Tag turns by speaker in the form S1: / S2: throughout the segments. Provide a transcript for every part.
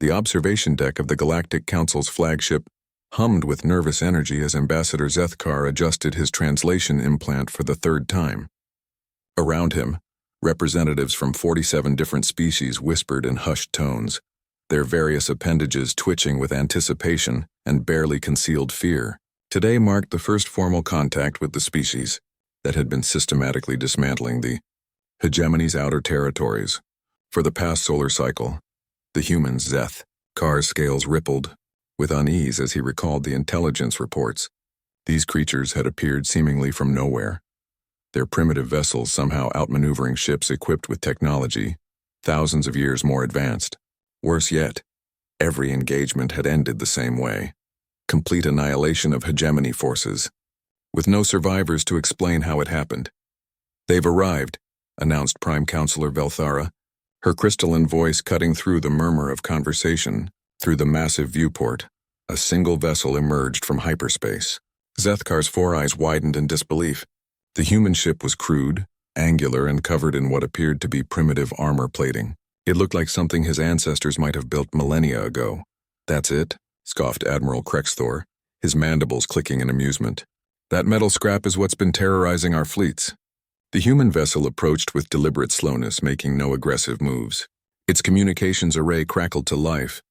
S1: The observation deck of the Galactic Council's flagship hummed with nervous energy as Ambassador Zethkar adjusted his translation implant for the third time. Around him, representatives from 47 different species whispered in hushed tones, their various appendages twitching with anticipation and barely concealed fear. Today marked the first formal contact with the species that had been systematically dismantling the hegemony's outer territories. For the past solar cycle, the human Zethkar's scales rippled with unease as he recalled the intelligence reports. These creatures had appeared seemingly from nowhere, their primitive vessels somehow outmaneuvering ships equipped with technology thousands of years more advanced. Worse yet, every engagement had ended the same way. Complete annihilation of hegemony forces, with no survivors to explain how it happened. "They've arrived," announced Prime Counselor Velthara, her crystalline voice cutting through the murmur of conversation. Through the massive viewport, a single vessel emerged from hyperspace. Zethkar's four eyes widened in disbelief. The human ship was crude, angular, and covered in what appeared to be primitive armor plating. It looked like something his ancestors might have built millennia ago. "That's it?" scoffed Admiral Krexthor, his mandibles clicking in amusement. "That metal scrap is what's been terrorizing our fleets." The human vessel approached with deliberate slowness, making no aggressive moves. Its communications array crackled to life,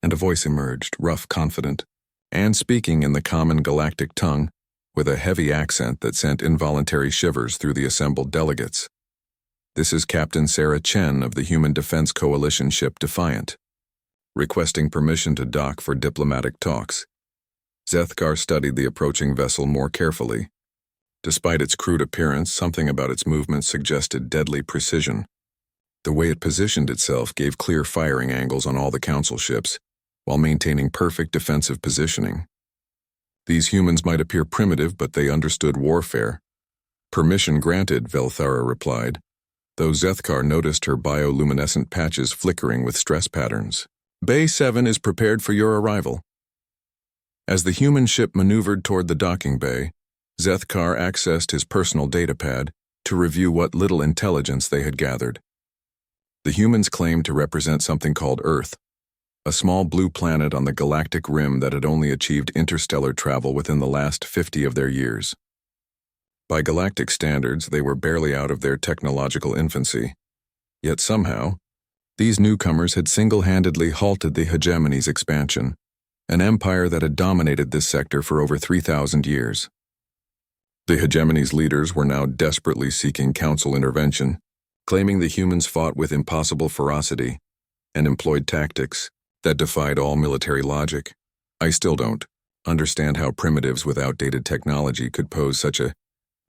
S1: and a voice emerged, rough, confident, and speaking in the common galactic tongue, with a heavy accent that sent involuntary shivers through the assembled delegates. "This is Captain Sarah Chen of the Human Defense Coalition ship Defiant, requesting permission to dock for diplomatic talks." Zethkar studied the approaching vessel more carefully. Despite its crude appearance, something about its movements suggested deadly precision. The way it positioned itself gave clear firing angles on all the Council ships, while maintaining perfect defensive positioning. These humans might appear primitive, but they understood warfare. "Permission granted," Velthara replied, though Zethkar noticed her bioluminescent patches flickering with stress patterns. "Bay 7 is prepared for your arrival." As the human ship maneuvered toward the docking bay, Zethkar accessed his personal datapad to review what little intelligence they had gathered. The humans claimed to represent something called Earth, a small blue planet on the galactic rim that had only achieved interstellar travel within the last 50 of their years. By galactic standards, they were barely out of their technological infancy. Yet somehow, these newcomers had single-handedly halted the hegemony's expansion, an empire that had dominated this sector for over 3,000 years. The hegemony's leaders were now desperately seeking Council intervention, claiming the humans fought with impossible ferocity and employed tactics that defied all military logic. "I still don't understand how primitives with outdated technology could pose such a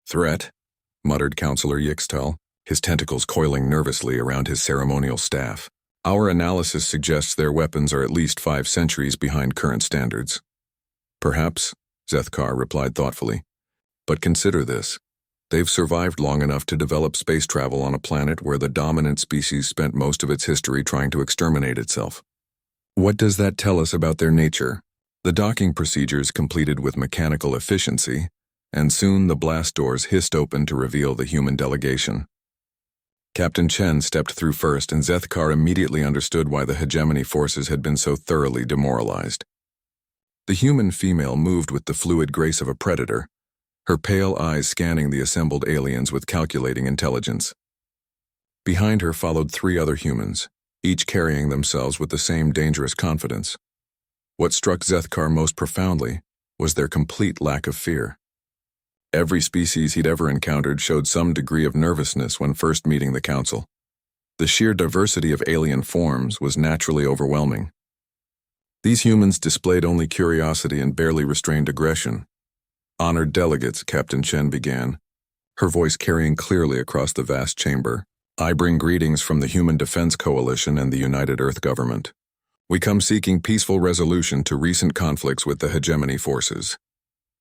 S1: threat," muttered Counselor Yixtal, his tentacles coiling nervously around his ceremonial staff. "Our analysis suggests their weapons are at least 5 centuries behind current standards." "Perhaps," Zethkar replied thoughtfully. "But consider this. They've survived long enough to develop space travel on a planet where the dominant species spent most of its history trying to exterminate itself. What does that tell us about their nature?" The docking procedures completed with mechanical efficiency, and soon the blast doors hissed open to reveal the human delegation. Captain Chen stepped through first, and Zethkar immediately understood why the hegemony forces had been so thoroughly demoralized. The human female moved with the fluid grace of a predator, her pale eyes scanning the assembled aliens with calculating intelligence. Behind her followed 3 other humans, each carrying themselves with the same dangerous confidence. What struck Zethkar most profoundly was their complete lack of fear. Every species he'd ever encountered showed some degree of nervousness when first meeting the Council. The sheer diversity of alien forms was naturally overwhelming. These humans displayed only curiosity and barely restrained aggression. "Honored delegates," Captain Chen began, her voice carrying clearly across the vast chamber, "I bring greetings from the Human Defense Coalition and the United Earth Government. We come seeking peaceful resolution to recent conflicts with the hegemony forces."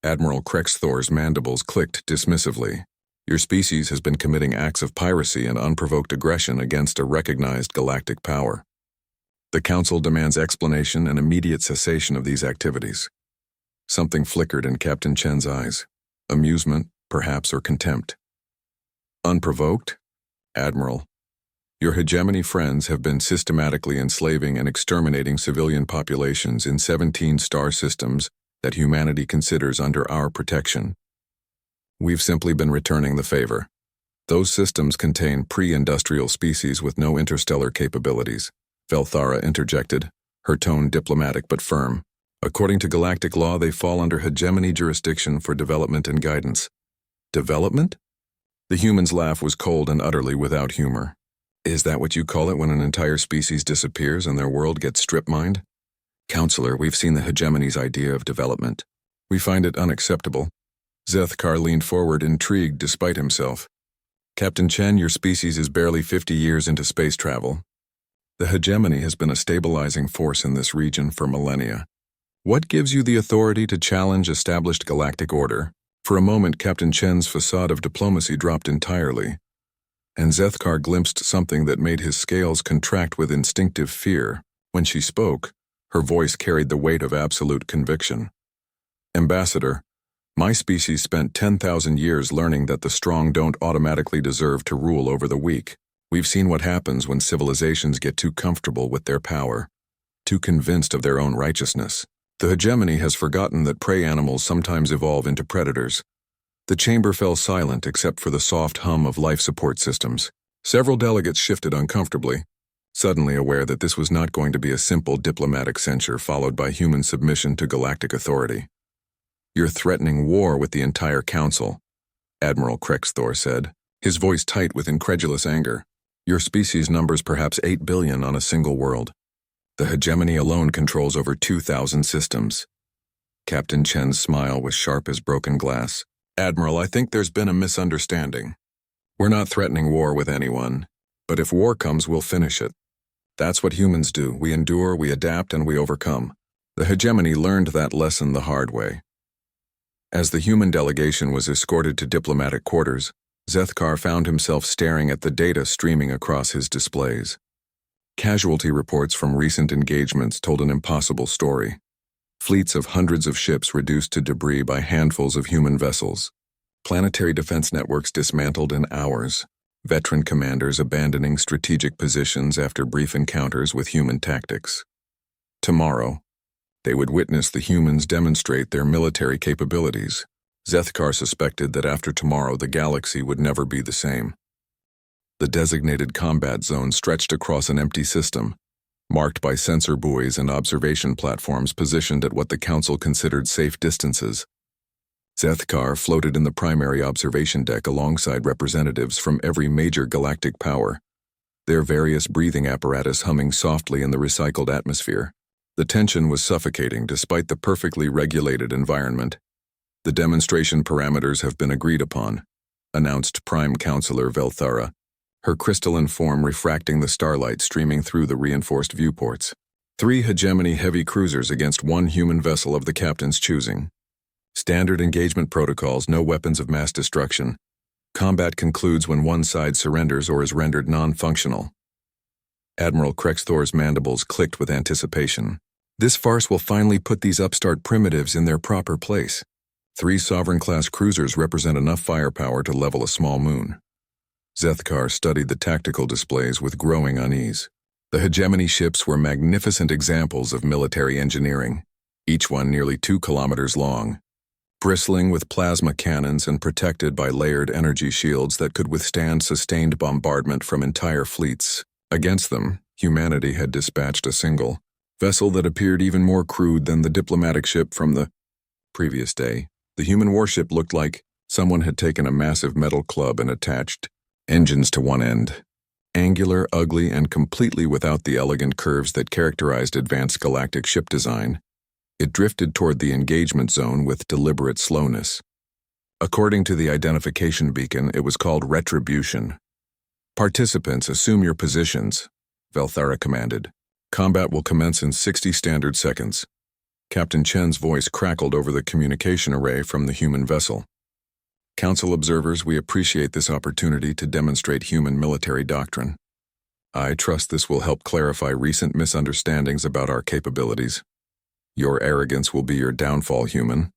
S1: Admiral Krexthor's mandibles clicked dismissively. "Your species has been committing acts of piracy and unprovoked aggression against a recognized galactic power. The Council demands explanation and immediate cessation of these activities." Something flickered in Captain Chen's eyes. Amusement, perhaps, or contempt. "Unprovoked? Admiral, Your hegemony friends have been systematically enslaving and exterminating civilian populations in 17 star systems that humanity considers under our protection. We've simply been returning the favor. Those systems contain pre-industrial species with no interstellar capabilities, Velthara interjected, her tone diplomatic but firm. According to galactic law, they fall under hegemony jurisdiction for development and guidance. Development? The human's laugh was cold and utterly without humor. Is that what you call it when an entire species disappears and their world gets strip-mined? Counselor, we've seen the hegemony's idea of development. We find it unacceptable. Zethkar leaned forward, intrigued despite himself. Captain Chen, your species is barely 50 years into space travel. The hegemony has been a stabilizing force in this region for millennia. What gives you the authority to challenge established galactic order? For a moment, Captain Chen's facade of diplomacy dropped entirely, and Zethkar glimpsed something that made his scales contract with instinctive fear. When she spoke, her voice carried the weight of absolute conviction. Ambassador, my species spent 10,000 years learning that the strong don't automatically deserve to rule over the weak. We've seen what happens when civilizations get too comfortable with their power, too convinced of their own righteousness. The hegemony has forgotten that prey animals sometimes evolve into predators. The chamber fell silent except for the soft hum of life support systems. Several delegates shifted uncomfortably, suddenly aware that this was not going to be a simple diplomatic censure followed by human submission to galactic authority. You're threatening war with the entire council, Admiral Krexthor said, his voice tight with incredulous anger. Your species numbers perhaps 8 billion on a single world. The hegemony alone controls over 2,000 systems. Captain Chen's smile was sharp as broken glass. Admiral, I think there's been a misunderstanding. We're not threatening war with anyone, but if war comes, we'll finish it. That's what humans do. We endure, we adapt, and we overcome. The hegemony learned that lesson the hard way. As the human delegation was escorted to diplomatic quarters, Zethkar found himself staring at the data streaming across his displays. Casualty reports from recent engagements told an impossible story. Fleets of hundreds of ships reduced to debris by handfuls of human vessels. Planetary defense networks dismantled in hours. Veteran commanders abandoning strategic positions after brief encounters with human tactics. Tomorrow, they would witness the humans demonstrate their military capabilities. Zethkar suspected that after tomorrow the galaxy would never be the same. The designated combat zone stretched across an empty system, marked by sensor buoys and observation platforms positioned at what the Council considered safe distances. Zethkar floated in the primary observation deck alongside representatives from every major galactic power, their various breathing apparatus humming softly in the recycled atmosphere. The tension was suffocating despite the perfectly regulated environment. The demonstration parameters have been agreed upon, announced Prime Counselor Velthara, her crystalline form refracting the starlight streaming through the reinforced viewports. 3 hegemony heavy cruisers against 1 human vessel of the captain's choosing. Standard engagement protocols, no weapons of mass destruction. Combat concludes when one side surrenders or is rendered non-functional. Admiral Krexthor's mandibles clicked with anticipation. This farce will finally put these upstart primitives in their proper place. 3 Sovereign-class cruisers represent enough firepower to level a small moon. Zethkar studied the tactical displays with growing unease. The hegemony ships were magnificent examples of military engineering, each one nearly 2 kilometers long, bristling with plasma cannons and protected by layered energy shields that could withstand sustained bombardment from entire fleets. Against them, humanity had dispatched a single vessel that appeared even more crude than the diplomatic ship from the previous day. The human warship looked like someone had taken a massive metal club and attached engines to one end. Angular, ugly, and completely without the elegant curves that characterized advanced galactic ship design, it drifted toward the engagement zone with deliberate slowness. According to the identification beacon, it was called Retribution. Participants, assume your positions, Velthara commanded. Combat will commence in 60 standard seconds. Captain Chen's voice crackled over the communication array from the human vessel. Council observers, we appreciate this opportunity to demonstrate human military doctrine. I trust this will help clarify recent misunderstandings about our capabilities. Your arrogance will be your downfall, human,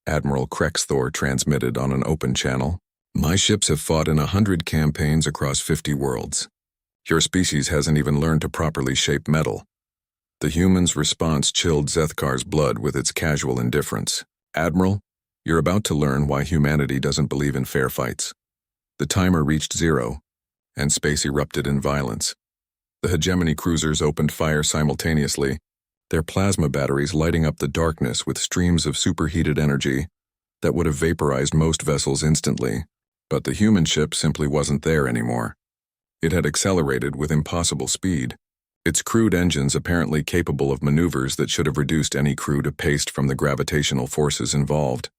S1: Admiral Krexthor transmitted on an open channel. My ships have fought in 100 campaigns across 50 worlds. Your species hasn't even learned to properly shape metal. The human's response chilled Zethkar's blood with its casual indifference. Admiral, you're about to learn why humanity doesn't believe in fair fights. The timer reached 0, and space erupted in violence. The hegemony cruisers opened fire simultaneously, their plasma batteries lighting up the darkness with streams of superheated energy that would have vaporized most vessels instantly. But the human ship simply wasn't there anymore. It had accelerated with impossible speed, its crude engines apparently capable of maneuvers that should have reduced any crew to paste from the gravitational forces involved.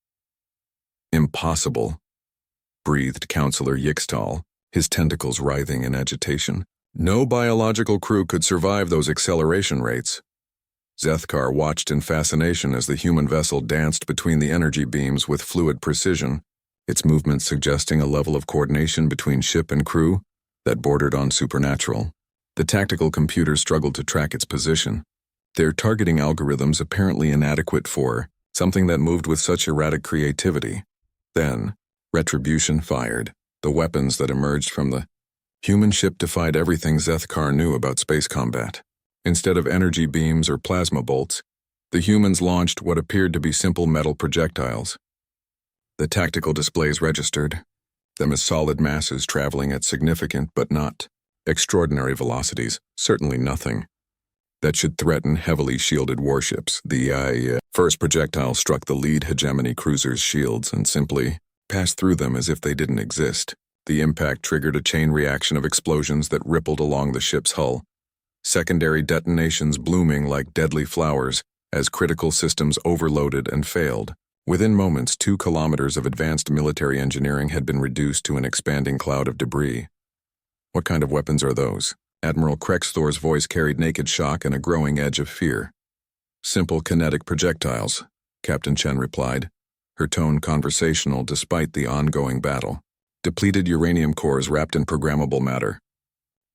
S1: Impossible, breathed Counselor Yixtal, his tentacles writhing in agitation. No biological crew could survive those acceleration rates. Zethkar watched in fascination as the human vessel danced between the energy beams with fluid precision, its movements suggesting a level of coordination between ship and crew that bordered on supernatural. The tactical computers struggled to track its position, their targeting algorithms apparently inadequate for something that moved with such erratic creativity. Then, retribution fired. The weapons that emerged from the human ship defied everything Zethkar knew about space combat. Instead of energy beams or plasma bolts, the humans launched what appeared to be simple metal projectiles. The tactical displays registered them as solid masses traveling at significant but not extraordinary velocities, certainly nothing that should threaten heavily shielded warships. The first projectile struck the lead hegemony cruiser's shields and simply passed through them as if they didn't exist. The impact triggered a chain reaction of explosions that rippled along the ship's hull, secondary detonations blooming like deadly flowers as critical systems overloaded and failed. Within moments, 2 kilometers of advanced military engineering had been reduced to an expanding cloud of debris. What kind of weapons are those? Admiral Krexthor's voice carried naked shock and a growing edge of fear. Simple kinetic projectiles, Captain Chen replied, her tone conversational despite the ongoing battle. Depleted uranium cores wrapped in programmable matter.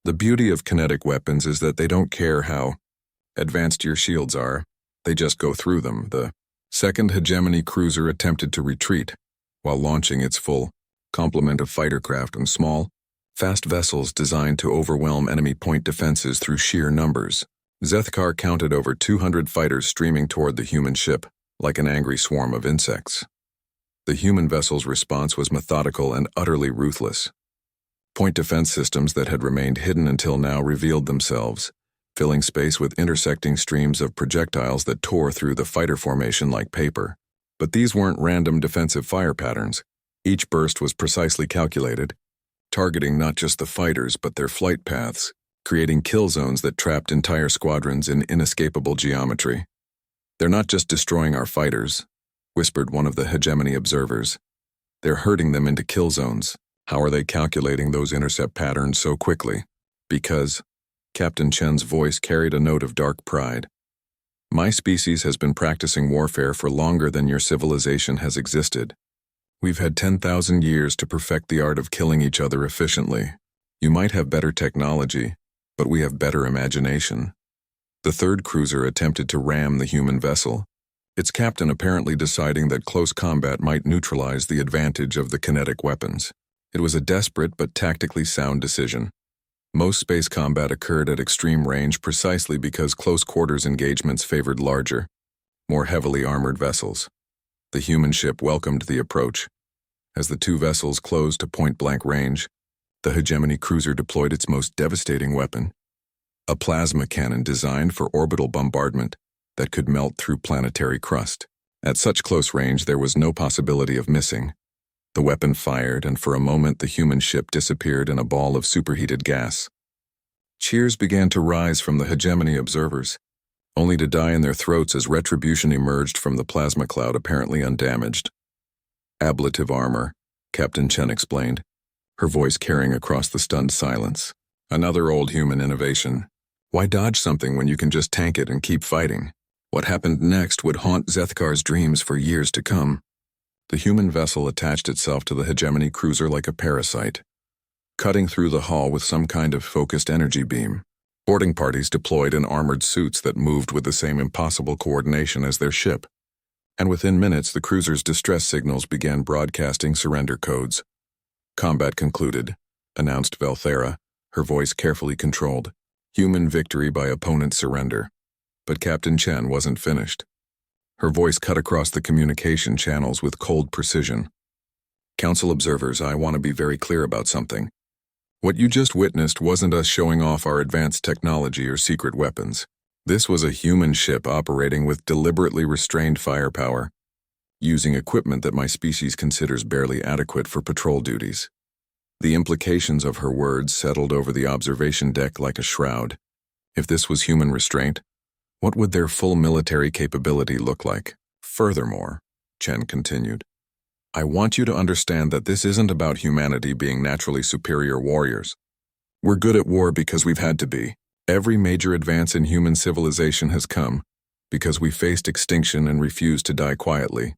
S1: The beauty of kinetic weapons is that they don't care how advanced your shields are, they just go through them. The second hegemony cruiser attempted to retreat, while launching its full complement of fighter craft and small, fast vessels designed to overwhelm enemy point defenses through sheer numbers. Zethkar counted over 200 fighters streaming toward the human ship, like an angry swarm of insects. The human vessel's response was methodical and utterly ruthless. Point defense systems that had remained hidden until now revealed themselves, filling space with intersecting streams of projectiles that tore through the fighter formation like paper. But these weren't random defensive fire patterns. Each burst was precisely calculated, targeting not just the fighters but their flight paths, creating kill zones that trapped entire squadrons in inescapable geometry. "They're not just destroying our fighters," whispered one of the hegemony observers. "They're herding them into kill zones. How are they calculating those intercept patterns so quickly?" "Because," Captain Chen's voice carried a note of dark pride, "my species has been practicing warfare for longer than your civilization has existed. We've had 10,000 years to perfect the art of killing each other efficiently. You might have better technology, but we have better imagination." The third cruiser attempted to ram the human vessel, its captain apparently deciding that close combat might neutralize the advantage of the kinetic weapons. It was a desperate but tactically sound decision. Most space combat occurred at extreme range precisely because close quarters engagements favored larger, more heavily armored vessels. The human ship welcomed the approach. As the 2 vessels closed to point-blank range, the hegemony cruiser deployed its most devastating weapon, a plasma cannon designed for orbital bombardment that could melt through planetary crust. At such close range, there was no possibility of missing. The weapon fired, and for a moment the human ship disappeared in a ball of superheated gas. Cheers began to rise from the hegemony observers, only to die in their throats as retribution emerged from the plasma cloud apparently undamaged. "Ablative armor," Captain Chen explained, her voice carrying across the stunned silence. "Another old human innovation. Why dodge something when you can just tank it and keep fighting?" What happened next would haunt Zethkar's dreams for years to come. The human vessel attached itself to the hegemony cruiser like a parasite, cutting through the hull with some kind of focused energy beam. Boarding parties deployed in armored suits that moved with the same impossible coordination as their ship, and within minutes the cruiser's distress signals began broadcasting surrender codes. "Combat concluded," announced Velthera, her voice carefully controlled. Human victory by opponent surrender. But Captain Chen wasn't finished. Her voice cut across the communication channels with cold precision. Council observers, I want to be very clear about something. What you just witnessed wasn't us showing off our advanced technology or secret weapons. This was a human ship operating with deliberately restrained firepower, using equipment that my species considers barely adequate for patrol duties. The implications of her words settled over the observation deck like a shroud. If this was human restraint, what would their full military capability look like? Furthermore, Chen continued, I want you to understand that this isn't about humanity being naturally superior warriors. We're good at war because we've had to be. Every major advance in human civilization has come because we faced extinction and refused to die quietly.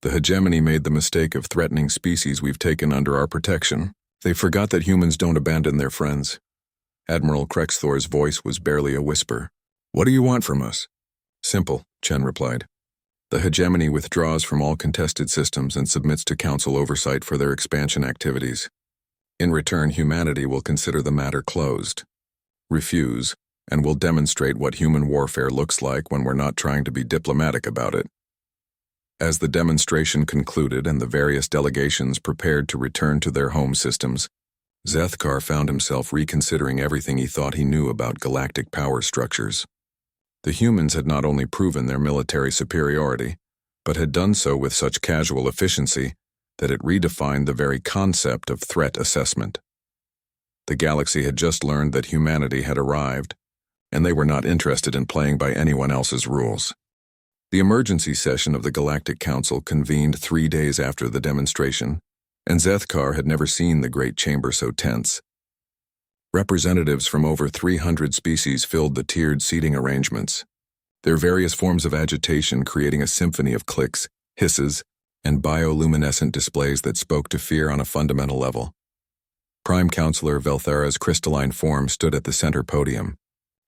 S1: The hegemony made the mistake of threatening species we've taken under our protection. They forgot that humans don't abandon their friends. Admiral Krexthor's voice was barely a whisper. What do you want from us? Simple, Chen replied. The hegemony withdraws from all contested systems and submits to Council oversight for their expansion activities. In return, humanity will consider the matter closed, refuse, and will demonstrate what human warfare looks like when we're not trying to be diplomatic about it. As the demonstration concluded and the various delegations prepared to return to their home systems, Zethkar found himself reconsidering everything he thought he knew about galactic power structures. The humans had not only proven their military superiority, but had done so with such casual efficiency that it redefined the very concept of threat assessment. The galaxy had just learned that humanity had arrived, and they were not interested in playing by anyone else's rules. The emergency session of the Galactic Council convened 3 days after the demonstration, and Zethkar had never seen the Great Chamber so tense. Representatives from over 300 species filled the tiered seating arrangements, their various forms of agitation creating a symphony of clicks, hisses, and bioluminescent displays that spoke to fear on a fundamental level. Prime Counselor Velthara's crystalline form stood at the center podium,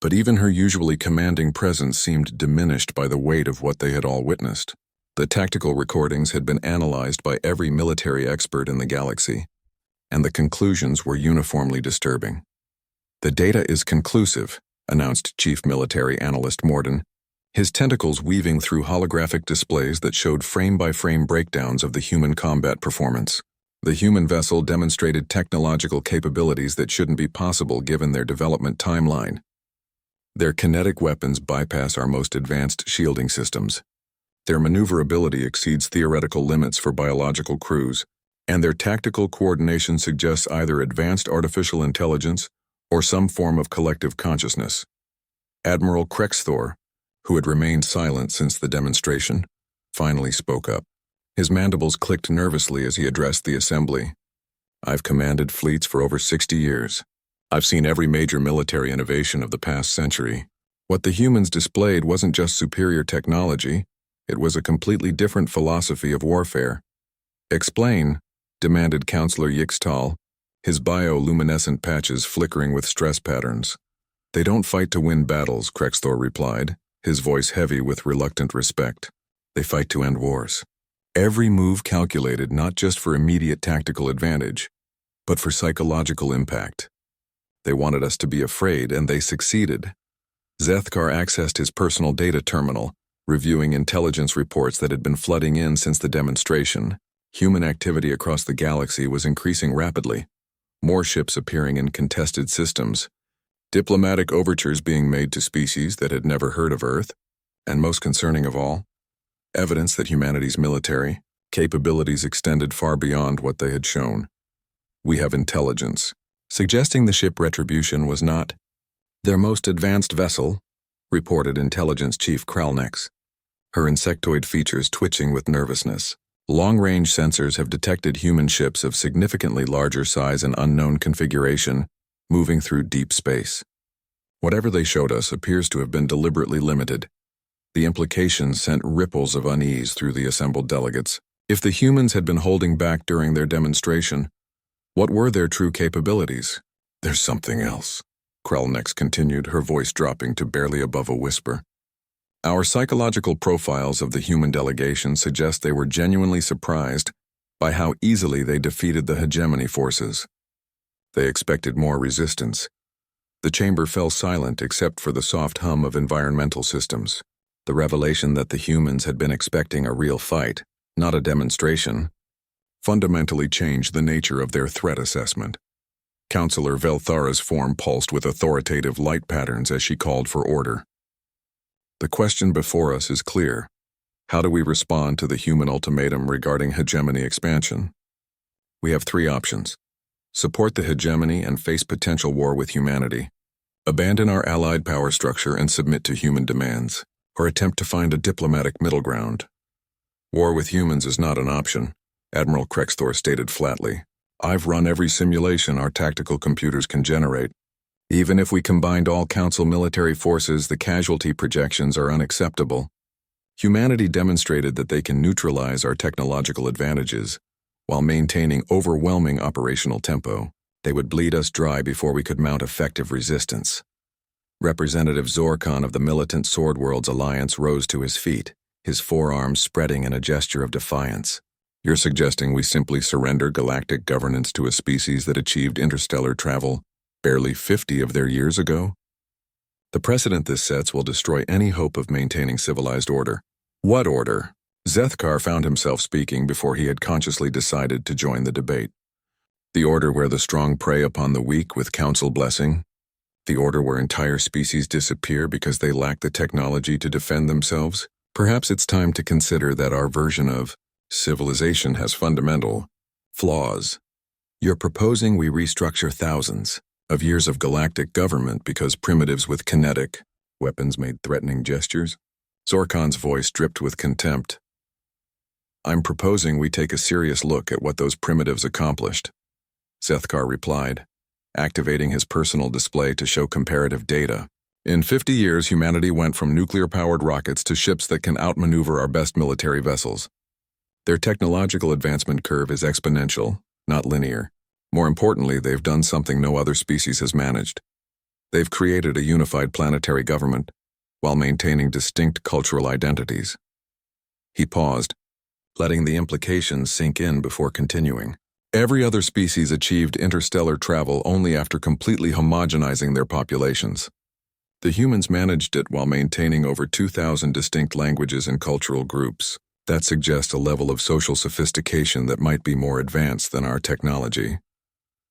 S1: but even her usually commanding presence seemed diminished by the weight of what they had all witnessed. The tactical recordings had been analyzed by every military expert in the galaxy, and the conclusions were uniformly disturbing. The data is conclusive, announced Chief Military Analyst Morden, his tentacles weaving through holographic displays that showed frame-by-frame breakdowns of the human combat performance. The human vessel demonstrated technological capabilities that shouldn't be possible given their development timeline. Their kinetic weapons bypass our most advanced shielding systems. Their maneuverability exceeds theoretical limits for biological crews, and their tactical coordination suggests either advanced artificial intelligence or some form of collective consciousness. Admiral Krexthor, who had remained silent since the demonstration, finally spoke up. His mandibles clicked nervously as he addressed the assembly. I've commanded fleets for over 60 years. I've seen every major military innovation of the past century. What the humans displayed wasn't just superior technology, it was a completely different philosophy of warfare. Explain, demanded Counselor Yixtal, his bioluminescent patches flickering with stress patterns. They don't fight to win battles, Krexthor replied, his voice heavy with reluctant respect. They fight to end wars. Every move calculated not just for immediate tactical advantage, but for psychological impact. They wanted us to be afraid, and they succeeded. Zethkar accessed his personal data terminal, reviewing intelligence reports that had been flooding in since the demonstration. Human activity across the galaxy was increasing rapidly. More ships appearing in contested systems. Diplomatic overtures being made to species that had never heard of Earth. And most concerning of all, evidence that humanity's military capabilities extended far beyond what they had shown. We have intelligence. Suggesting the ship Retribution was not their most advanced vessel, reported Intelligence Chief Kralnex, her insectoid features twitching with nervousness. Long-range sensors have detected human ships of significantly larger size and unknown configuration moving through deep space. Whatever they showed us appears to have been deliberately limited. The implications sent ripples of unease through the assembled delegates. If the humans had been holding back during their demonstration, what were their true capabilities? There's something else, Kralnex continued, her voice dropping to barely above a whisper. Our psychological profiles of the human delegation suggest they were genuinely surprised by how easily they defeated the hegemony forces. They expected more resistance. The chamber fell silent except for the soft hum of environmental systems. The revelation that the humans had been expecting a real fight, not a demonstration, fundamentally changed the nature of their threat assessment. Counselor Velthara's form pulsed with authoritative light patterns as she called for order. The question before us is clear. How do we respond to the human ultimatum regarding hegemony expansion? We have three options. Support the hegemony and face potential war with humanity. Abandon our allied power structure and submit to human demands, or attempt to find a diplomatic middle ground. War with humans is not an option, Admiral Krexthor stated flatly. I've run every simulation our tactical computers can generate. Even if we combined all Council military forces, the casualty projections are unacceptable. Humanity demonstrated that they can neutralize our technological advantages, while maintaining overwhelming operational tempo. They would bleed us dry before we could mount effective resistance. Representative Zorkon of the Militant Sword Worlds Alliance rose to his feet, his forearms spreading in a gesture of defiance. You're suggesting we simply surrender galactic governance to a species that achieved interstellar travel barely 50 of their years ago? The precedent this sets will destroy any hope of maintaining civilized order. What order? Zethkar found himself speaking before he had consciously decided to join the debate. The order where the strong prey upon the weak with council blessing? The order where entire species disappear because they lack the technology to defend themselves? Perhaps it's time to consider that our version of civilization has fundamental flaws. You're proposing we restructure thousands of years of galactic government because primitives with kinetic weapons made threatening gestures? Zorkon's voice dripped with contempt. I'm proposing we take a serious look at what those primitives accomplished, Zethkar replied, activating his personal display to show comparative data. In 50 years, humanity went from nuclear-powered rockets to ships that can outmaneuver our best military vessels. Their technological advancement curve is exponential, not linear. More importantly, they've done something no other species has managed. They've created a unified planetary government while maintaining distinct cultural identities. He paused, letting the implications sink in before continuing. Every other species achieved interstellar travel only after completely homogenizing their populations. The humans managed it while maintaining over 2,000 distinct languages and cultural groups. That suggests a level of social sophistication that might be more advanced than our technology.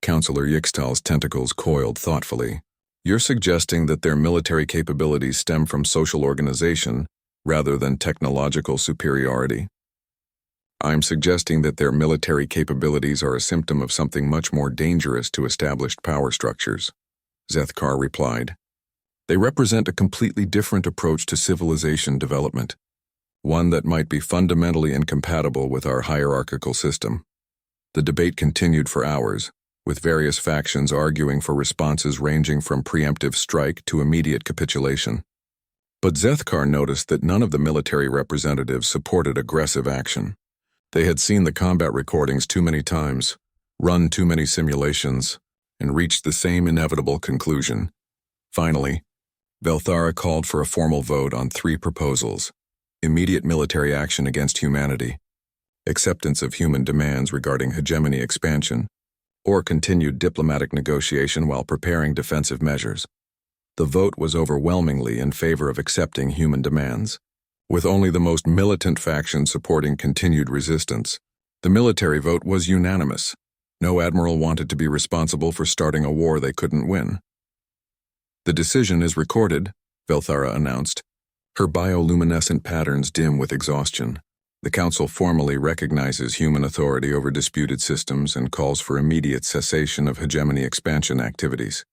S1: Counselor Yixtal's tentacles coiled thoughtfully. You're suggesting that their military capabilities stem from social organization rather than technological superiority? I'm suggesting that their military capabilities are a symptom of something much more dangerous to established power structures, Zethkar replied. They represent a completely different approach to civilization development, one that might be fundamentally incompatible with our hierarchical system. The debate continued for hours, with various factions arguing for responses ranging from preemptive strike to immediate capitulation. But Zethkar noticed that none of the military representatives supported aggressive action. They had seen the combat recordings too many times, run too many simulations, and reached the same inevitable conclusion. Finally, Velthara called for a formal vote on three proposals: immediate military action against humanity, acceptance of human demands regarding hegemony expansion, or continued diplomatic negotiation while preparing defensive measures. The vote was overwhelmingly in favor of accepting human demands, with only the most militant faction supporting continued resistance. The military vote was unanimous. No admiral wanted to be responsible for starting a war they couldn't win. The decision is recorded, Velthara announced, her bioluminescent patterns dim with exhaustion. The Council formally recognizes human authority over disputed systems and calls for immediate cessation of hegemony expansion activities.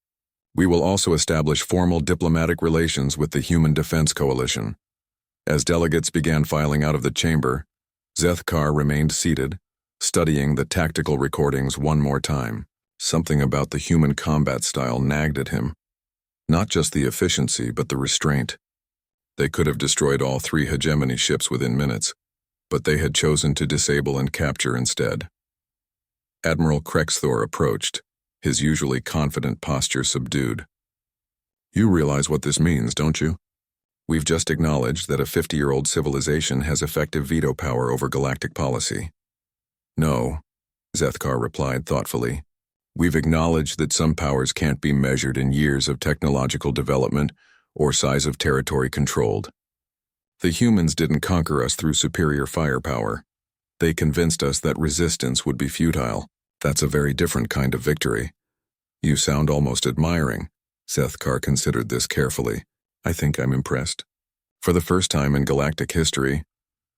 S1: We will also establish formal diplomatic relations with the Human Defense Coalition. As delegates began filing out of the chamber, Zethkar remained seated, studying the tactical recordings one more time. Something about the human combat style nagged at him. Not just the efficiency, but the restraint. They could have destroyed all three hegemony ships within minutes, but they had chosen to disable and capture instead. Admiral Krexthor approached, his usually confident posture subdued. You realize what this means, don't you? We've just acknowledged that a 50-year-old civilization has effective veto power over galactic policy. No, Zethkar replied thoughtfully. We've acknowledged that some powers can't be measured in years of technological development or size of territory controlled. The humans didn't conquer us through superior firepower. They convinced us that resistance would be futile. That's a very different kind of victory. You sound almost admiring. Zethkar considered this carefully. I think I'm impressed. For the first time in galactic history,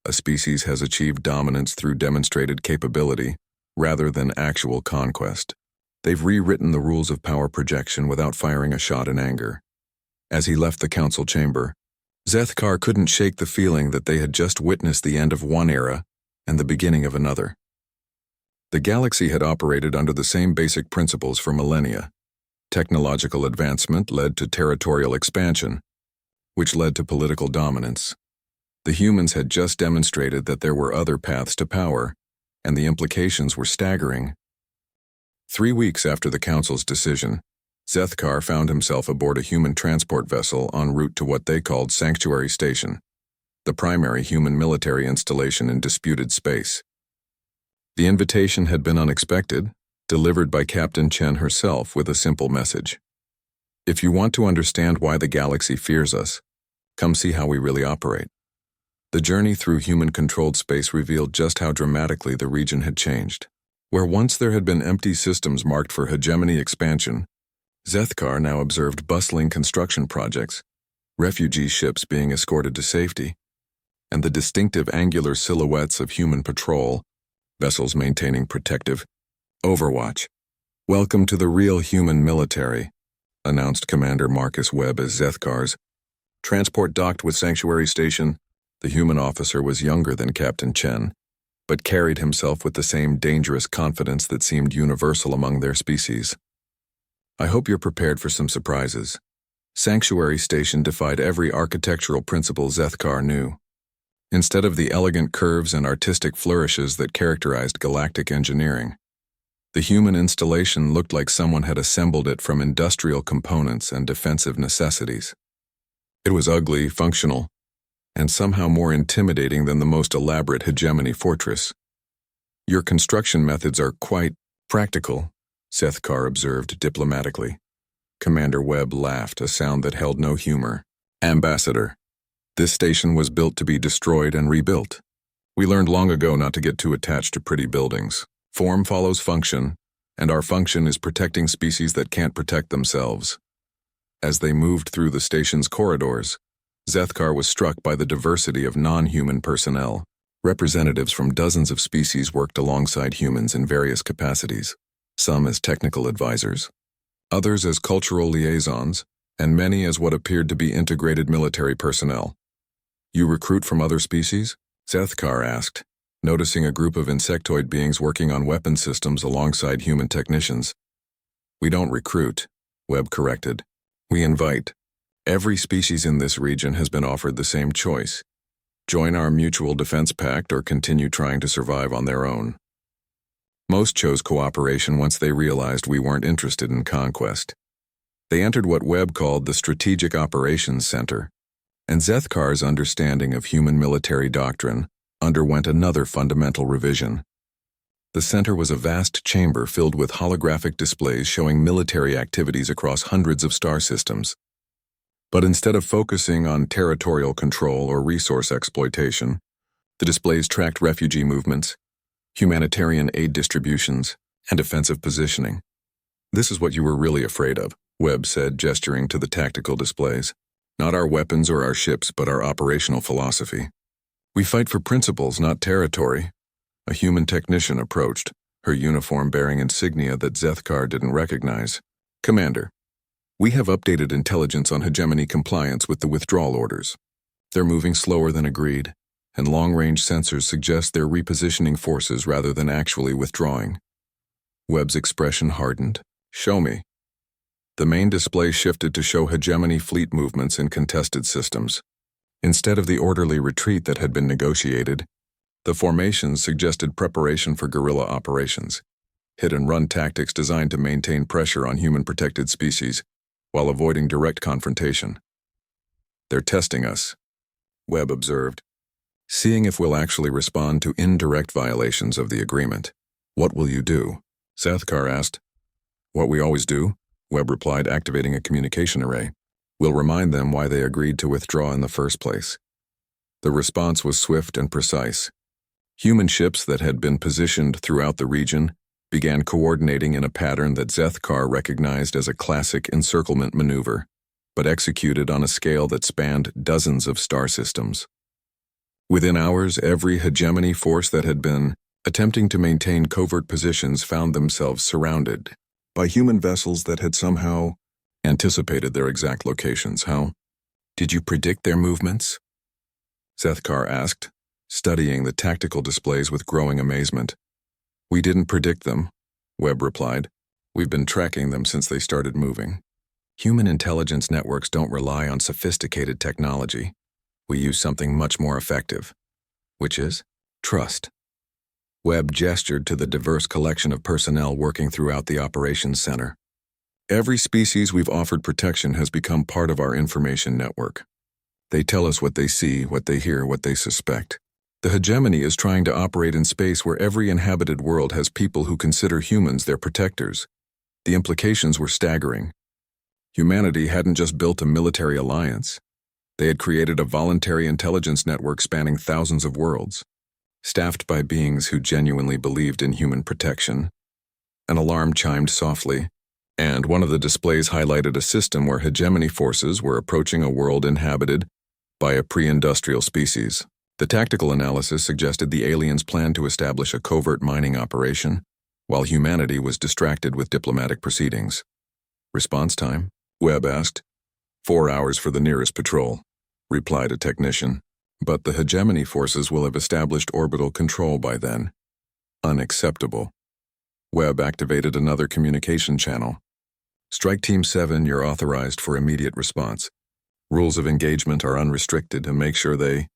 S1: a species has achieved dominance through demonstrated capability rather than actual conquest. They've rewritten the rules of power projection without firing a shot in anger. As he left the council chamber, Zethkar couldn't shake the feeling that they had just witnessed the end of one era and the beginning of another. The galaxy had operated under the same basic principles for millennia. Technological advancement led to territorial expansion, which led to political dominance. The humans had just demonstrated that there were other paths to power, and the implications were staggering. 3 weeks after the council's decision, Zethkar found himself aboard a human transport vessel en route to what they called Sanctuary Station, the primary human military installation in disputed space. The invitation had been unexpected, delivered by Captain Chen herself with a simple message. If you want to understand why the galaxy fears us, come see how we really operate. The journey through human-controlled space revealed just how dramatically the region had changed. Where once there had been empty systems marked for hegemony expansion, Zethkar now observed bustling construction projects, refugee ships being escorted to safety, and the distinctive angular silhouettes of human patrol, vessels maintaining protective overwatch. "Welcome to the real human military," announced Commander Marcus Webb as Zethkar's transport docked with Sanctuary Station. The human officer was younger than Captain Chen, but carried himself with the same dangerous confidence that seemed universal among their species. "I hope you're prepared for some surprises." Sanctuary Station defied every architectural principle Zethkar knew. Instead of the elegant curves and artistic flourishes that characterized galactic engineering, the human installation looked like someone had assembled it from industrial components and defensive necessities. It was ugly, functional, and somehow more intimidating than the most elaborate hegemony fortress. "Your construction methods are quite practical," Zethkar observed diplomatically. Commander Webb laughed, a sound that held no humor. "Ambassador, this station was built to be destroyed and rebuilt. We learned long ago not to get too attached to pretty buildings. Form follows function, and our function is protecting species that can't protect themselves." As they moved through the station's corridors, Zethkar was struck by the diversity of non-human personnel. Representatives from dozens of species worked alongside humans in various capacities, some as technical advisors, others as cultural liaisons, and many as what appeared to be integrated military personnel. "You recruit from other species?" Zethkar asked, noticing a group of insectoid beings working on weapon systems alongside human technicians. "We don't recruit," Webb corrected. "We invite. Every species in this region has been offered the same choice: join our mutual defense pact or continue trying to survive on their own. Most chose cooperation once they realized we weren't interested in conquest. They entered what Webb called the Strategic Operations Center, and Zethkar's understanding of human military doctrine underwent another fundamental revision. The center was a vast chamber filled with holographic displays showing military activities across hundreds of star systems. But instead of focusing on territorial control or resource exploitation, the displays tracked refugee movements, humanitarian aid distributions, and offensive positioning. "This is what you were really afraid of," Webb said, gesturing to the tactical displays. "Not our weapons or our ships, but our operational philosophy. We fight for principles, not territory." A human technician approached, her uniform bearing insignia that Zethkar didn't recognize. "Commander, we have updated intelligence on hegemony compliance with the withdrawal orders. They're moving slower than agreed, and long-range sensors suggest they're repositioning forces rather than actually withdrawing." Webb's expression hardened. "Show me." The main display shifted to show hegemony fleet movements in contested systems. Instead of the orderly retreat that had been negotiated, the formations suggested preparation for guerrilla operations, hit-and-run tactics designed to maintain pressure on human-protected species while avoiding direct confrontation. "They're testing us," Webb observed, "seeing if we'll actually respond to indirect violations of the agreement." "What will you do?" Zethkar asked. What we always do, Webb replied, activating a communication array. We'll remind them why they agreed to withdraw in the first place. The response was swift and precise. Human ships that had been positioned throughout the region began coordinating in a pattern that Zethkar recognized as a classic encirclement maneuver, but executed on a scale that spanned dozens of star systems. Within hours, every hegemony force that had been attempting to maintain covert positions found themselves surrounded by human vessels that had somehow anticipated their exact locations. How? Did you predict their movements? Zethkar asked, studying the tactical displays with growing amazement. We didn't predict them, Webb replied. We've been tracking them since they started moving. Human intelligence networks don't rely on sophisticated technology. We use something much more effective, which is trust. Webb gestured to the diverse collection of personnel working throughout the operations center. Every species we've offered protection has become part of our information network. They tell us what they see, what they hear, what they suspect. The hegemony is trying to operate in space where every inhabited world has people who consider humans their protectors. The implications were staggering. Humanity hadn't just built a military alliance. They had created a voluntary intelligence network spanning thousands of worlds, staffed by beings who genuinely believed in human protection. An alarm chimed softly, and one of the displays highlighted a system where hegemony forces were approaching a world inhabited by a pre-industrial species. The tactical analysis suggested the aliens planned to establish a covert mining operation, while humanity was distracted with diplomatic proceedings. Response time? Webb asked. 4 hours for the nearest patrol, replied a technician. But the hegemony forces will have established orbital control by then. Unacceptable. Webb activated another communication channel. Strike Team 7, you're authorized for immediate response. Rules of engagement are unrestricted, and make sure they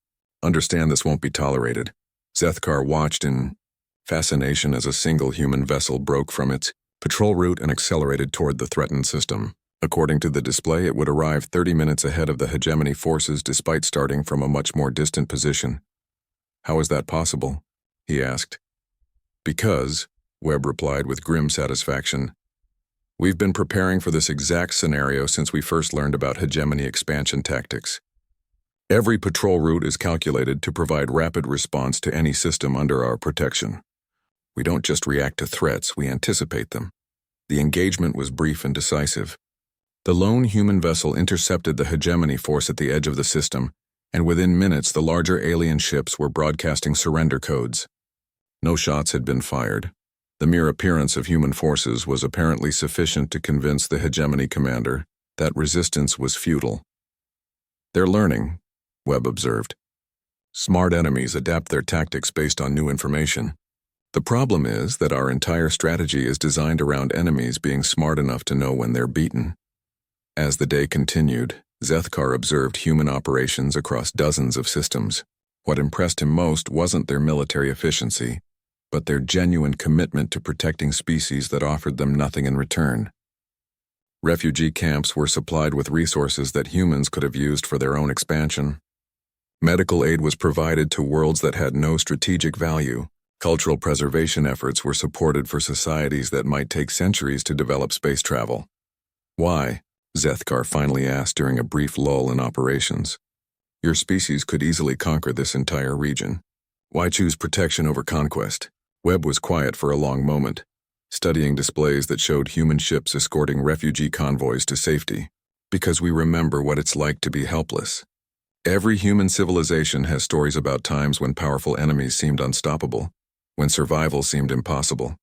S1: understand this won't be tolerated. Zethkar watched in fascination as a single human vessel broke from its patrol route and accelerated toward the threatened system. According to the display, it would arrive 30 minutes ahead of the hegemony forces despite starting from a much more distant position. How is that possible? He asked. Because, Webb replied with grim satisfaction, we've been preparing for this exact scenario since we first learned about hegemony expansion tactics. Every patrol route is calculated to provide rapid response to any system under our protection. We don't just react to threats, we anticipate them. The engagement was brief and decisive. The lone human vessel intercepted the hegemony force at the edge of the system, and within minutes the larger alien ships were broadcasting surrender codes. No shots had been fired. The mere appearance of human forces was apparently sufficient to convince the hegemony commander that resistance was futile. They're learning, Webb observed. Smart enemies adapt their tactics based on new information. The problem is that our entire strategy is designed around enemies being smart enough to know when they're beaten. As the day continued, Zethkar observed human operations across dozens of systems. What impressed him most wasn't their military efficiency, but their genuine commitment to protecting species that offered them nothing in return. Refugee camps were supplied with resources that humans could have used for their own expansion. Medical aid was provided to worlds that had no strategic value. Cultural preservation efforts were supported for societies that might take centuries to develop space travel. Why? Zethkar finally asked during a brief lull in operations. Your species could easily conquer this entire region. Why choose protection over conquest? Webb was quiet for a long moment, studying displays that showed human ships escorting refugee convoys to safety. Because we remember what it's like to be helpless. Every human civilization has stories about times when powerful enemies seemed unstoppable, when survival seemed impossible.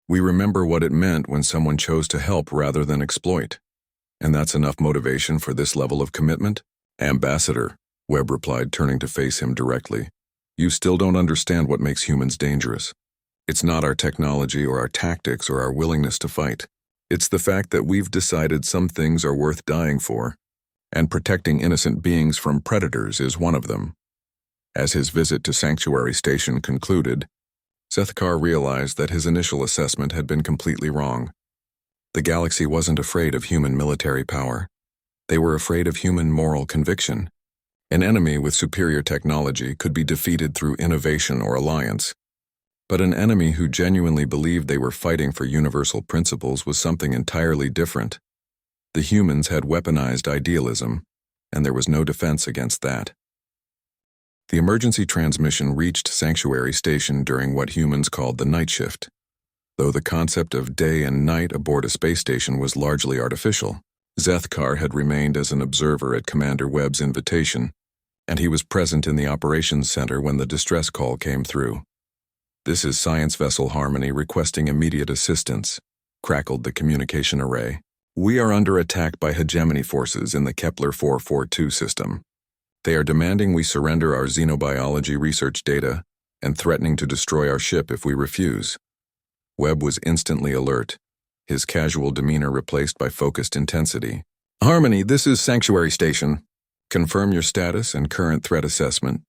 S1: We remember what it meant when someone chose to help rather than exploit. And that's enough motivation for this level of commitment? Ambassador, Webb replied, turning to face him directly. You still don't understand what makes humans dangerous. It's not our technology or our tactics or our willingness to fight. It's the fact that we've decided some things are worth dying for, and protecting innocent beings from predators is one of them. As his visit to Sanctuary Station concluded, Zethkar realized that his initial assessment had been completely wrong. The galaxy wasn't afraid of human military power. They were afraid of human moral conviction. An enemy with superior technology could be defeated through innovation or alliance. But an enemy who genuinely believed they were fighting for universal principles was something entirely different. The humans had weaponized idealism, and there was no defense against that. The emergency transmission reached Sanctuary Station during what humans called the night shift. Though the concept of day and night aboard a space station was largely artificial, Zethkar had remained as an observer at Commander Webb's invitation, and he was present in the operations center when the distress call came through. "This is Science Vessel Harmony requesting immediate assistance," crackled the communication array. "We are under attack by hegemony forces in the Kepler 442 system. They are demanding we surrender our xenobiology research data and threatening to destroy our ship if we refuse." Webb was instantly alert, his casual demeanor replaced by focused intensity. "Harmony, this is Sanctuary Station. Confirm your status and current threat assessment."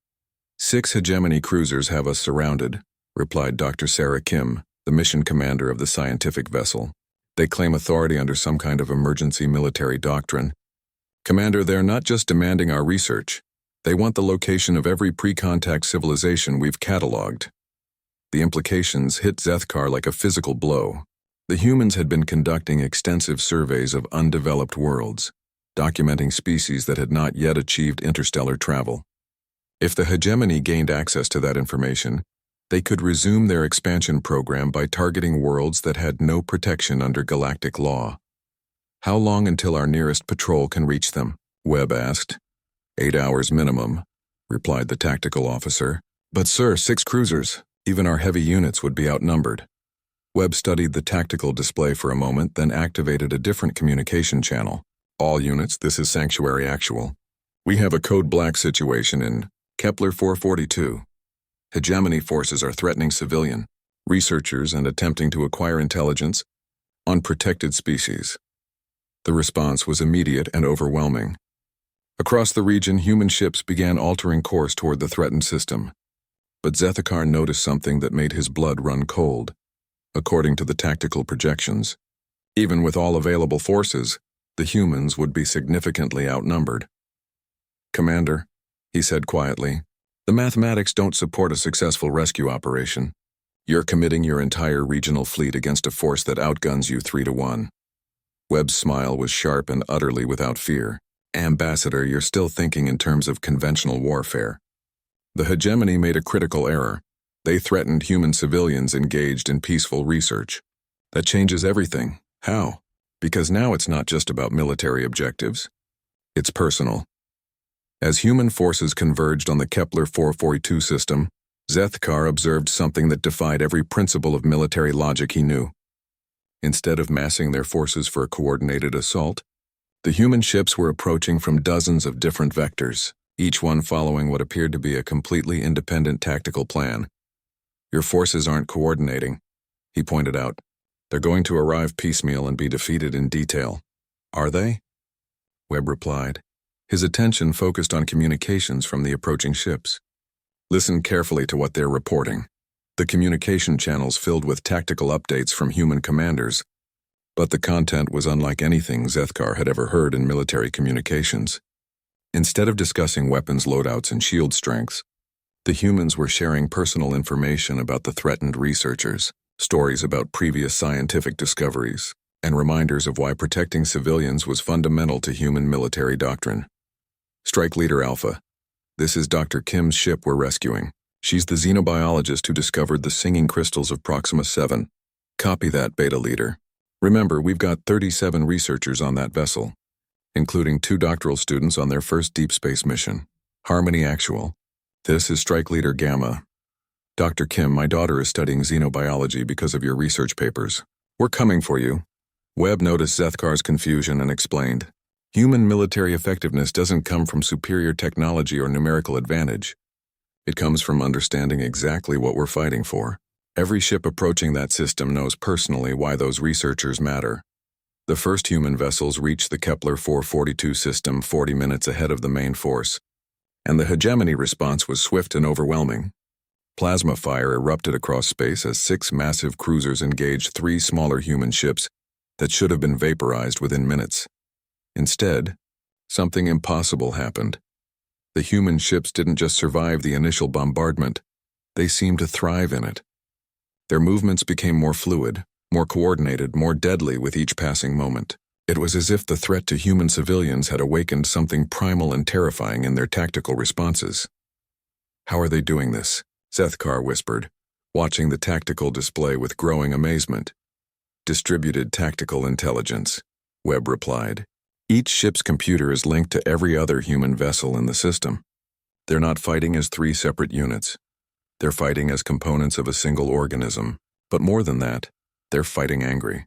S1: "6 hegemony cruisers have us surrounded," replied Dr. Sarah Kim, the mission commander of the scientific vessel. "They claim authority under some kind of emergency military doctrine. Commander, they're not just demanding our research. They want the location of every pre-contact civilization we've cataloged." The implications hit Zethkar like a physical blow. The humans had been conducting extensive surveys of undeveloped worlds, documenting species that had not yet achieved interstellar travel. If the hegemony gained access to that information, they could resume their expansion program by targeting worlds that had no protection under galactic law. "How long until our nearest patrol can reach them?" Webb asked. 8 hours minimum," replied the tactical officer. "But sir, 6 cruisers. Even our heavy units would be outnumbered." Webb studied the tactical display for a moment, then activated a different communication channel. "All units, this is Sanctuary Actual. We have a code black situation in Kepler 442. Hegemony forces are threatening civilian researchers and attempting to acquire intelligence on protected species." The response was immediate and overwhelming. Across the region, human ships began altering course toward the threatened system. But Zethkar noticed something that made his blood run cold. According to the tactical projections, even with all available forces, the humans would be significantly outnumbered. "Commander," he said quietly, "the mathematics don't support a successful rescue operation. You're committing your entire regional fleet against a force that outguns you 3-1. Webb's smile was sharp and utterly without fear. "Ambassador, you're still thinking in terms of conventional warfare. The hegemony made a critical error. They threatened human civilians engaged in peaceful research. That changes everything." "How?" "Because now it's not just about military objectives. It's personal." As human forces converged on the Kepler 442 system, Zethkar observed something that defied every principle of military logic he knew. Instead of massing their forces for a coordinated assault, the human ships were approaching from dozens of different vectors, each one following what appeared to be a completely independent tactical plan. "Your forces aren't coordinating," he pointed out. "They're going to arrive piecemeal and be defeated in detail." "Are they?" Webb replied, his attention focused on communications from the approaching ships. "Listen carefully to what they're reporting." The communication channels filled with tactical updates from human commanders, but the content was unlike anything Zethkar had ever heard in military communications. Instead of discussing weapons loadouts and shield strengths, the humans were sharing personal information about the threatened researchers, stories about previous scientific discoveries, and reminders of why protecting civilians was fundamental to human military doctrine. "Strike Leader Alpha. This is Dr. Kim's ship we're rescuing. She's the xenobiologist who discovered the singing crystals of Proxima 7. Copy that, Beta Leader. Remember, we've got 37 researchers on that vessel, including 2 doctoral students on their first deep space mission. Harmony Actual. This is Strike Leader Gamma. Dr. Kim, my daughter is studying xenobiology because of your research papers. We're coming for you." Webb noticed Zethkar's confusion and explained, "Human military effectiveness doesn't come from superior technology or numerical advantage. It comes from understanding exactly what we're fighting for. Every ship approaching that system knows personally why those researchers matter." The first human vessels reached the Kepler 442 system 40 minutes ahead of the main force, and the hegemony response was swift and overwhelming. Plasma fire erupted across space as 6 massive cruisers engaged 3 smaller human ships that should have been vaporized within minutes. Instead, something impossible happened. The human ships didn't just survive the initial bombardment, they seemed to thrive in it. Their movements became more fluid, more coordinated, more deadly with each passing moment. It was as if the threat to human civilians had awakened something primal and terrifying in their tactical responses. "How are they doing this?" Zethkar whispered, watching the tactical display with growing amazement. "Distributed tactical intelligence," Webb replied. "Each ship's computer is linked to every other human vessel in the system. They're not fighting as three separate units. They're fighting as components of a single organism. But more than that, they're fighting angry."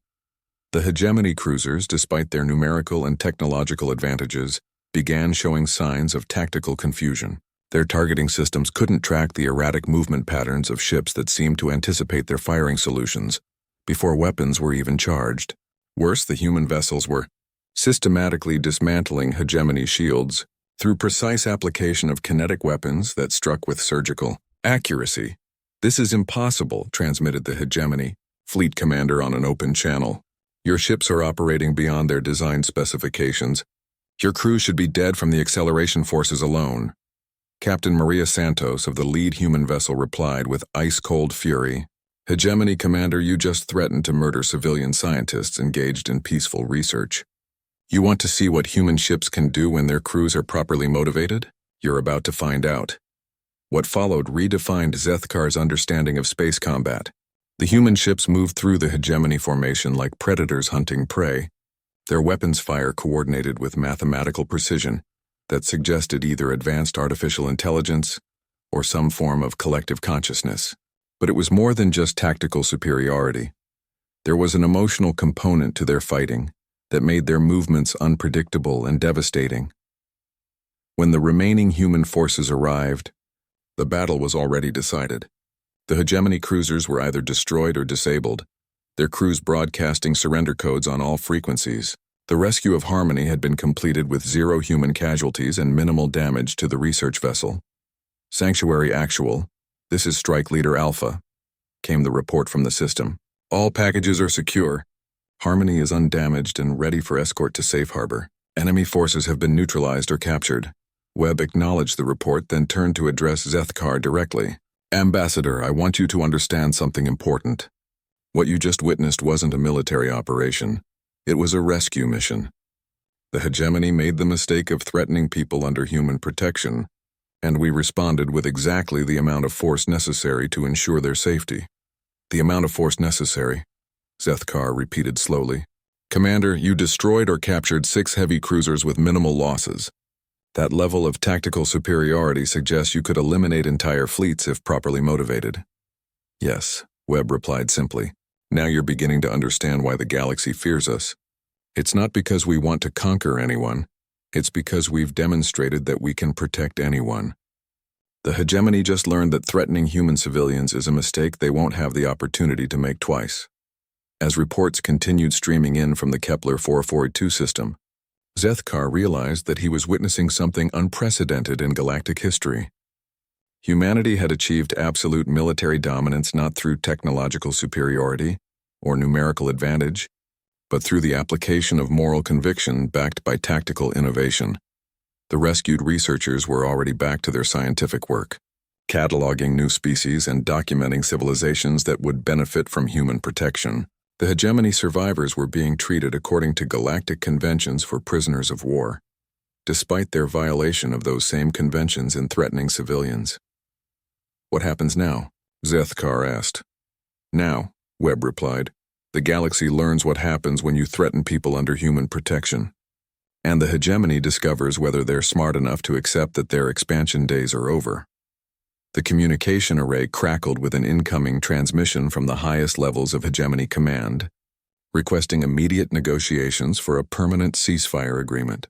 S1: The hegemony cruisers, despite their numerical and technological advantages, began showing signs of tactical confusion. Their targeting systems couldn't track the erratic movement patterns of ships that seemed to anticipate their firing solutions before weapons were even charged. Worse, the human vessels were systematically dismantling hegemony shields through precise application of kinetic weapons that struck with surgical accuracy. "This is impossible," transmitted the hegemony fleet commander on an open channel. "Your ships are operating beyond their design specifications. Your crew should be dead from the acceleration forces alone." Captain Maria Santos of the lead human vessel replied with ice-cold fury, "Hegemony Commander, you just threatened to murder civilian scientists engaged in peaceful research. You want to see what human ships can do when their crews are properly motivated? You're about to find out." What followed redefined Zethkar's understanding of space combat. The human ships moved through the hegemony formation like predators hunting prey. Their weapons fire coordinated with mathematical precision that suggested either advanced artificial intelligence or some form of collective consciousness. But it was more than just tactical superiority. There was an emotional component to their fighting that made their movements unpredictable and devastating. When the remaining human forces arrived, the battle was already decided. The hegemony cruisers were either destroyed or disabled, their crews broadcasting surrender codes on all frequencies. The rescue of Harmony had been completed with 0 human casualties and minimal damage to the research vessel. "Sanctuary actual. This is Strike Leader Alpha," came the report from the system. "All packages are secure. Harmony is undamaged and ready for escort to safe harbor. Enemy forces have been neutralized or captured." Webb acknowledged the report, then turned to address Zethkar directly. "Ambassador, I want you to understand something important. What you just witnessed wasn't a military operation. It was a rescue mission. The hegemony made the mistake of threatening people under human protection, and we responded with exactly the amount of force necessary to ensure their safety." "The amount of force necessary," Zethkar repeated slowly. "Commander, you destroyed or captured 6 heavy cruisers with minimal losses. That level of tactical superiority suggests you could eliminate entire fleets if properly motivated." "Yes," Webb replied simply. "Now you're beginning to understand why the galaxy fears us. It's not because we want to conquer anyone. It's because we've demonstrated that we can protect anyone. The hegemony just learned that threatening human civilians is a mistake they won't have the opportunity to make twice." As reports continued streaming in from the Kepler 442 system, Zethkar realized that he was witnessing something unprecedented in galactic history. Humanity had achieved absolute military dominance not through technological superiority or numerical advantage, but through the application of moral conviction backed by tactical innovation. The rescued researchers were already back to their scientific work, cataloging new species and documenting civilizations that would benefit from human protection. The hegemony survivors were being treated according to galactic conventions for prisoners of war, despite their violation of those same conventions in threatening civilians. "What happens now?" Zethkar asked. "Now," Webb replied, "the galaxy learns what happens when you threaten people under human protection. And the hegemony discovers whether they're smart enough to accept that their expansion days are over." The communication array crackled with an incoming transmission from the highest levels of hegemony command, requesting immediate negotiations for a permanent ceasefire agreement.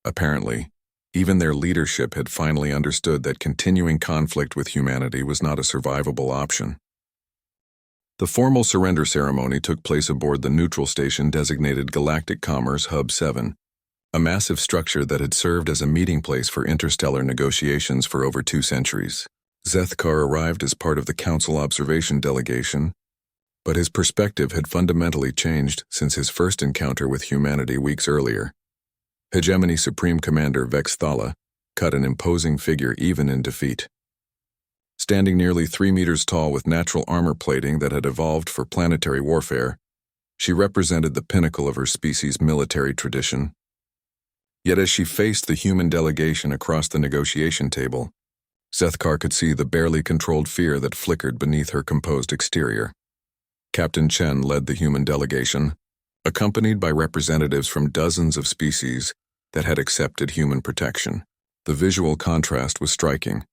S1: Apparently, even their leadership had finally understood that continuing conflict with humanity was not a survivable option. The formal surrender ceremony took place aboard the neutral station designated Galactic Commerce Hub 7, a massive structure that had served as a meeting place for interstellar negotiations for over 2 centuries. Zethkar arrived as part of the Council observation delegation, but his perspective had fundamentally changed since his first encounter with humanity weeks earlier. Hegemony Supreme Commander Vex Thala cut an imposing figure even in defeat. Standing nearly 3 meters tall with natural armor plating that had evolved for planetary warfare, she represented the pinnacle of her species' military tradition. Yet as she faced the human delegation across the negotiation table, Zethkar could see the barely controlled fear that flickered beneath her composed exterior. Captain Chen led the human delegation, accompanied by representatives from dozens of species that had accepted human protection. The visual contrast was striking.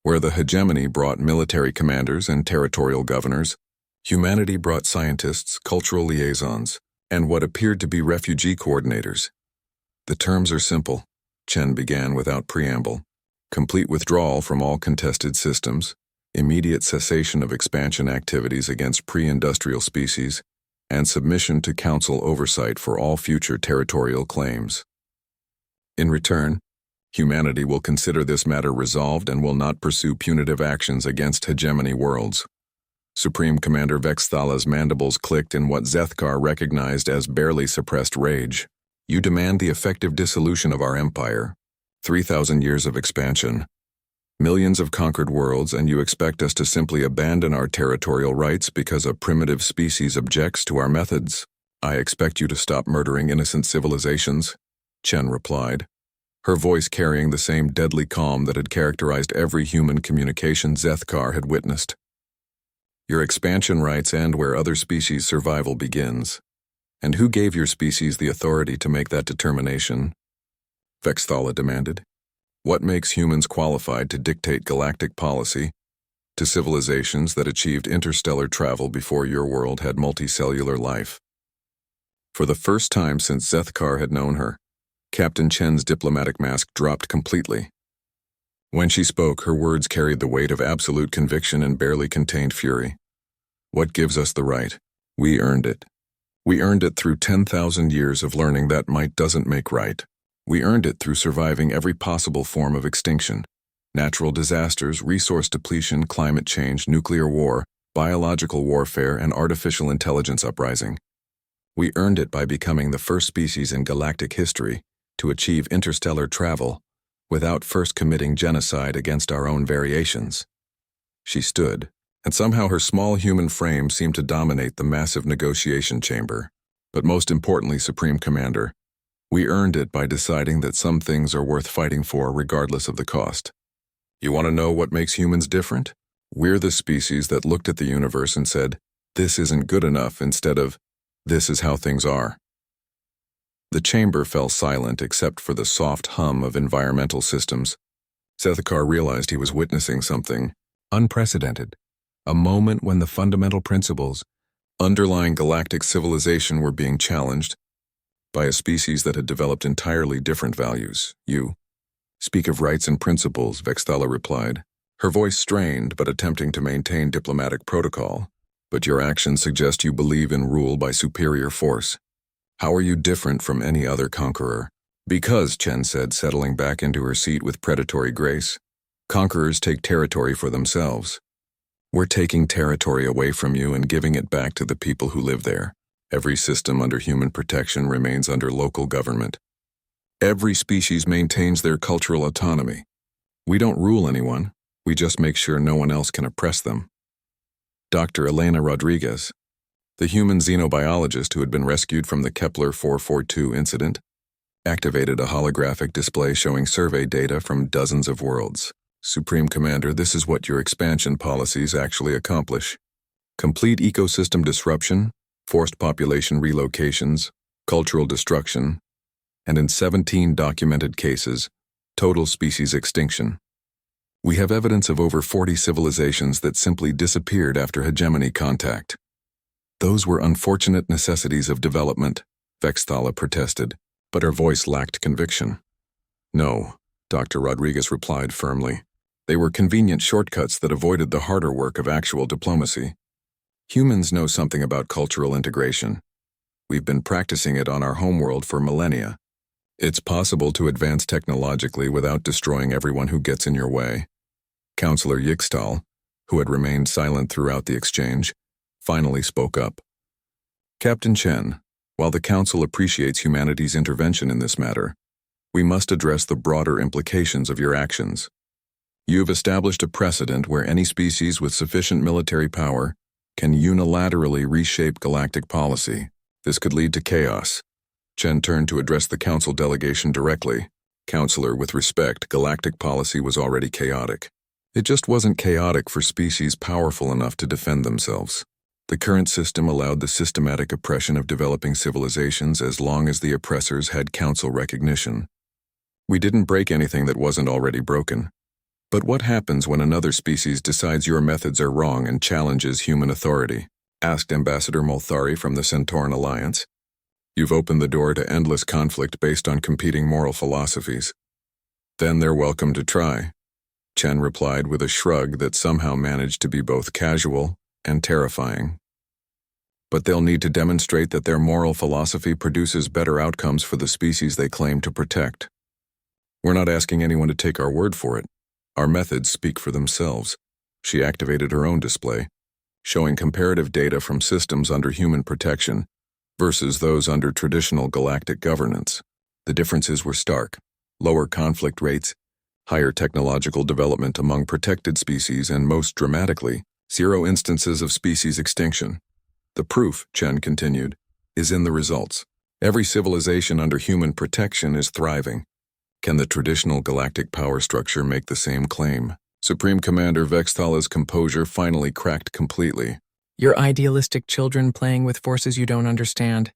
S1: Where the hegemony brought military commanders and territorial governors, humanity brought scientists, cultural liaisons, and what appeared to be refugee coordinators. The terms are simple, Chen began without preamble. Complete withdrawal from all contested systems, immediate cessation of expansion activities against pre-industrial species, and submission to council oversight for all future territorial claims. In return, humanity will consider this matter resolved and will not pursue punitive actions against hegemony worlds. Supreme Commander Vexthala's mandibles clicked in what Zethkar recognized as barely suppressed rage. You demand the effective dissolution of our empire, 3,000 years of expansion, millions of conquered worlds, and you expect us to simply abandon our territorial rights because a primitive species objects to our methods? I expect you to stop murdering innocent civilizations, Chen replied, her voice carrying the same deadly calm that had characterized every human communication Zethkar had witnessed. Your expansion rights end where other species' survival begins. And who gave your species the authority to make that determination? Vexthala demanded. What makes humans qualified to dictate galactic policy to civilizations that achieved interstellar travel before your world had multicellular life? For the first time since Zethkar had known her, Captain Chen's diplomatic mask dropped completely. When she spoke, her words carried the weight of absolute conviction and barely contained fury. What gives us the right? We earned it. We earned it through 10,000 years of learning that might doesn't make right. We earned it through surviving every possible form of extinction. Natural disasters, resource depletion, climate change, nuclear war, biological warfare, and artificial intelligence uprising. We earned it by becoming the first species in galactic history to achieve interstellar travel without first committing genocide against our own variations. She stood, and somehow her small human frame seemed to dominate the massive negotiation chamber. But most importantly, Supreme Commander, we earned it by deciding that some things are worth fighting for regardless of the cost. You want to know what makes humans different? We're the species that looked at the universe and said, this isn't good enough, instead of, this is how things are. The chamber fell silent except for the soft hum of environmental systems. Zethkar realized he was witnessing something unprecedented, a moment when the fundamental principles underlying galactic civilization were being challenged by a species that had developed entirely different values. You speak of rights and principles, Vexthala replied, her voice strained but attempting to maintain diplomatic protocol. But your actions suggest you believe in rule by superior force. How are you different from any other conqueror? Because, Chen said, settling back into her seat with predatory grace, conquerors take territory for themselves. We're taking territory away from you and giving it back to the people who live there. Every system under human protection remains under local government. Every species maintains their cultural autonomy. We don't rule anyone, we just make sure no one else can oppress them. Dr. Elena Rodriguez, the human xenobiologist who had been rescued from the Kepler 442 incident, activated a holographic display showing survey data from dozens of worlds. Supreme Commander, this is what your expansion policies actually accomplish. Complete ecosystem disruption, forced population relocations, cultural destruction, and in 17 documented cases, total species extinction. We have evidence of over 40 civilizations that simply disappeared after hegemony contact. Those were unfortunate necessities of development, Vexthala protested, but her voice lacked conviction. No, Dr. Rodriguez replied firmly. They were convenient shortcuts that avoided the harder work of actual diplomacy. Humans know something about cultural integration. We've been practicing it on our homeworld for millennia. It's possible to advance technologically without destroying everyone who gets in your way. Counselor Yixtal, who had remained silent throughout the exchange, finally spoke up. Captain Chen, while the Council appreciates humanity's intervention in this matter, we must address the broader implications of your actions. You've established a precedent where any species with sufficient military power can unilaterally reshape galactic policy. This could lead to chaos. Chen turned to address the council delegation directly. Counselor, with respect, galactic policy was already chaotic. It just wasn't chaotic for species powerful enough to defend themselves. The current system allowed the systematic oppression of developing civilizations as long as the oppressors had council recognition. We didn't break anything that wasn't already broken. But what happens when another species decides your methods are wrong and challenges human authority? Asked Ambassador Molthari from the Centauran Alliance. You've opened the door to endless conflict based on competing moral philosophies. Then they're welcome to try, Chen replied with a shrug that somehow managed to be both casual and terrifying. But they'll need to demonstrate that their moral philosophy produces better outcomes for the species they claim to protect. We're not asking anyone to take our word for it. Our methods speak for themselves. She activated her own display, showing comparative data from systems under human protection versus those under traditional galactic governance. The differences were stark: lower conflict rates, higher technological development among protected species, and most dramatically, 0 instances of species extinction. The proof, Chen continued, is in the results. Every civilization under human protection is thriving. Can the traditional galactic power structure make the same claim? Supreme Commander Vexthala's composure finally cracked completely.
S2: You're idealistic children playing with forces you don't understand.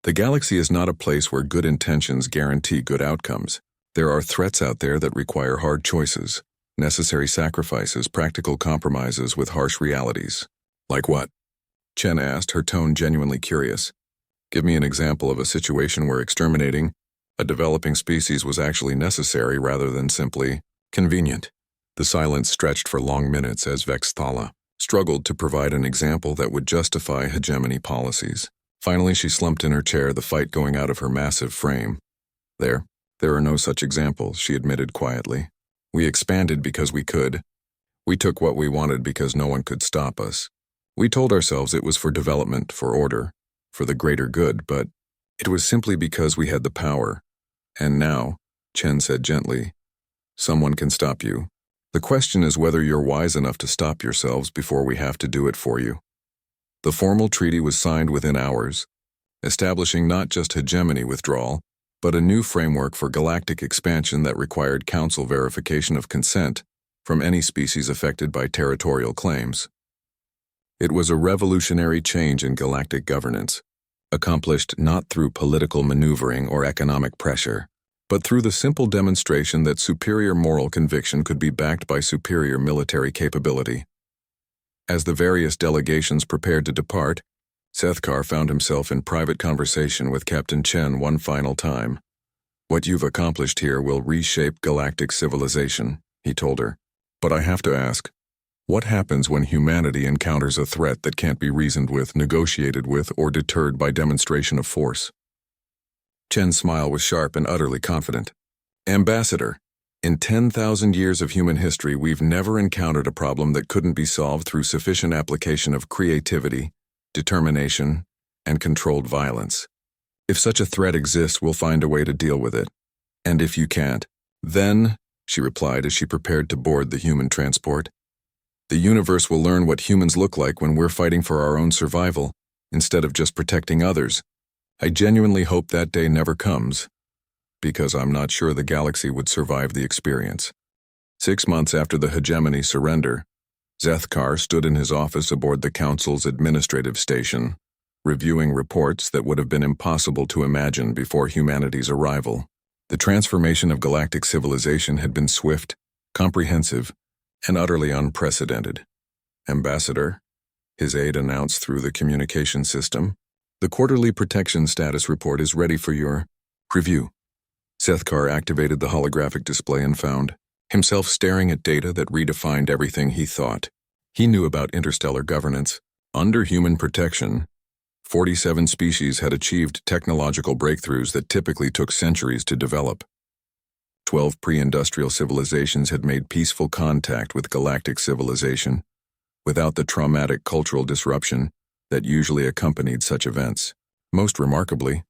S1: The galaxy is not a place where good intentions guarantee good outcomes. There are threats out there that require hard choices, necessary sacrifices, practical compromises with harsh realities. Like what? Chen asked, her tone genuinely curious. Give me an example of a situation where exterminating a developing species was actually necessary rather than simply convenient. The silence stretched for long minutes as Vexthala struggled to provide an example that would justify hegemony policies. Finally, she slumped in her chair, the fight going out of her massive frame. There are no such examples, she admitted quietly. We expanded because we could. We took what we wanted because no one could stop us. We told ourselves it was for development, for order, for the greater good, but it was simply because we had the power. And now, Chen said gently, someone can stop you. The question is whether you're wise enough to stop yourselves before we have to do it for you. The formal treaty was signed within hours, establishing not just hegemony withdrawal, but a new framework for galactic expansion that required council verification of consent from any species affected by territorial claims. It was a revolutionary change in galactic governance, accomplished not through political maneuvering or economic pressure, but through the simple demonstration that superior moral conviction could be backed by superior military capability. As the various delegations prepared to depart, Sethkar found himself in private conversation with Captain Chen one final time. What you've accomplished here will reshape galactic civilization, he told her. But I have to ask, what happens when humanity encounters a threat that can't be reasoned with, negotiated with, or deterred by demonstration of force? Chen's smile was sharp and utterly confident. Ambassador, in 10,000 years of human history, we've never encountered a problem that couldn't be solved through sufficient application of creativity, determination, and controlled violence. If such a threat exists, we'll find a way to deal with it. And if you can't, then, she replied as she prepared to board the human transport, the universe will learn what humans look like when we're fighting for our own survival, instead of just protecting others. I genuinely hope that day never comes, because I'm not sure the galaxy would survive the experience. 6 months after the hegemony surrender, Sethkar stood in his office aboard the Council's administrative station, reviewing reports that would have been impossible to imagine before humanity's arrival. The transformation of galactic civilization had been swift, comprehensive, and utterly unprecedented. Ambassador, his aide announced through the communication system, the quarterly protection status report is ready for your review. Sethkar activated the holographic display and found himself staring at data that redefined everything he thought. He knew about interstellar governance. Under human protection, 47 species had achieved technological breakthroughs that typically took centuries to develop. 12 pre-industrial civilizations had made peaceful contact with galactic civilization, without the traumatic cultural disruption that usually accompanied such events. Most remarkably,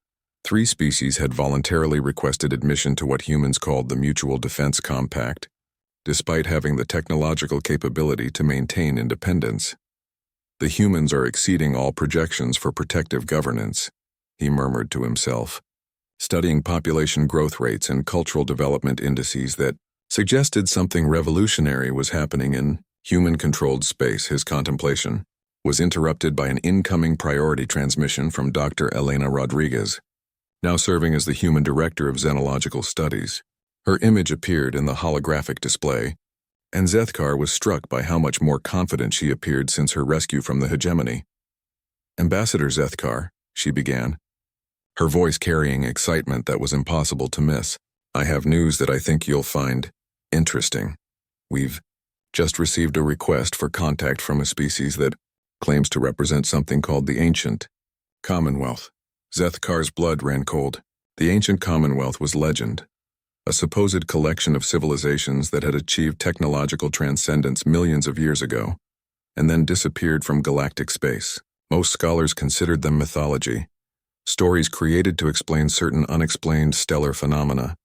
S1: 3 species had voluntarily requested admission to what humans called the Mutual Defense Compact, despite having the technological capability to maintain independence. The humans are exceeding all projections for protective governance, he murmured to himself, studying population growth rates and cultural development indices that suggested something revolutionary was happening in human-controlled space. His contemplation was interrupted by an incoming priority transmission from Dr. Elena Rodriguez, now serving as the human director of xenological studies. Her image appeared in the holographic display, and Zethkar was struck by how much more confident she appeared since her rescue from the hegemony. "Ambassador Zethkar," she began, her voice carrying excitement that was impossible to miss, "I have news that I think you'll find interesting. We've just received a request for contact from a species that claims to represent something called the Ancient Commonwealth." Zethkar's blood ran cold. The Ancient Commonwealth was legend, a supposed collection of civilizations that had achieved technological transcendence millions of years ago, and then disappeared from galactic space. Most scholars considered them mythology, stories created to explain certain unexplained stellar phenomena.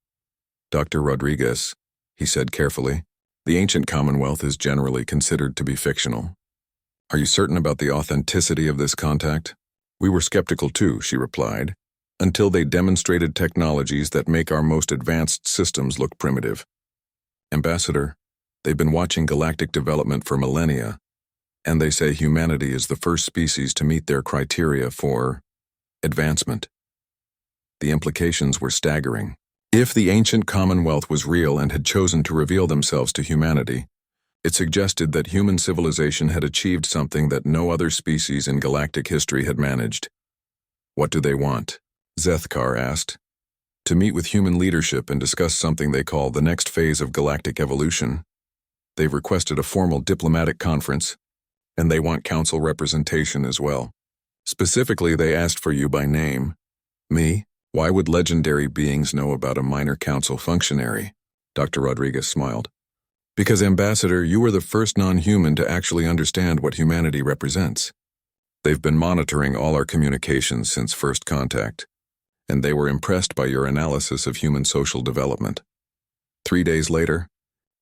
S1: "Dr. Rodriguez," he said carefully, "the Ancient Commonwealth is generally considered to be fictional. Are you certain about the authenticity of this contact?" "We were skeptical too," she replied, "until they demonstrated technologies that make our most advanced systems look primitive. Ambassador, they've been watching galactic development for millennia, and they say humanity is the first species to meet their criteria for advancement." The implications were staggering. If the Ancient Commonwealth was real and had chosen to reveal themselves to humanity, it suggested that human civilization had achieved something that no other species in galactic history had managed. "What do they want?" Zethkar asked. "To meet with human leadership and discuss something they call the next phase of galactic evolution. They've requested a formal diplomatic conference, and they want council representation as well. Specifically, they asked for you by name." "Me? Why would legendary beings know about a minor council functionary?" Dr. Rodriguez smiled. "Because, Ambassador, you were the first non-human to actually understand what humanity represents. They've been monitoring all our communications since first contact, and they were impressed by your analysis of human social development." 3 days later,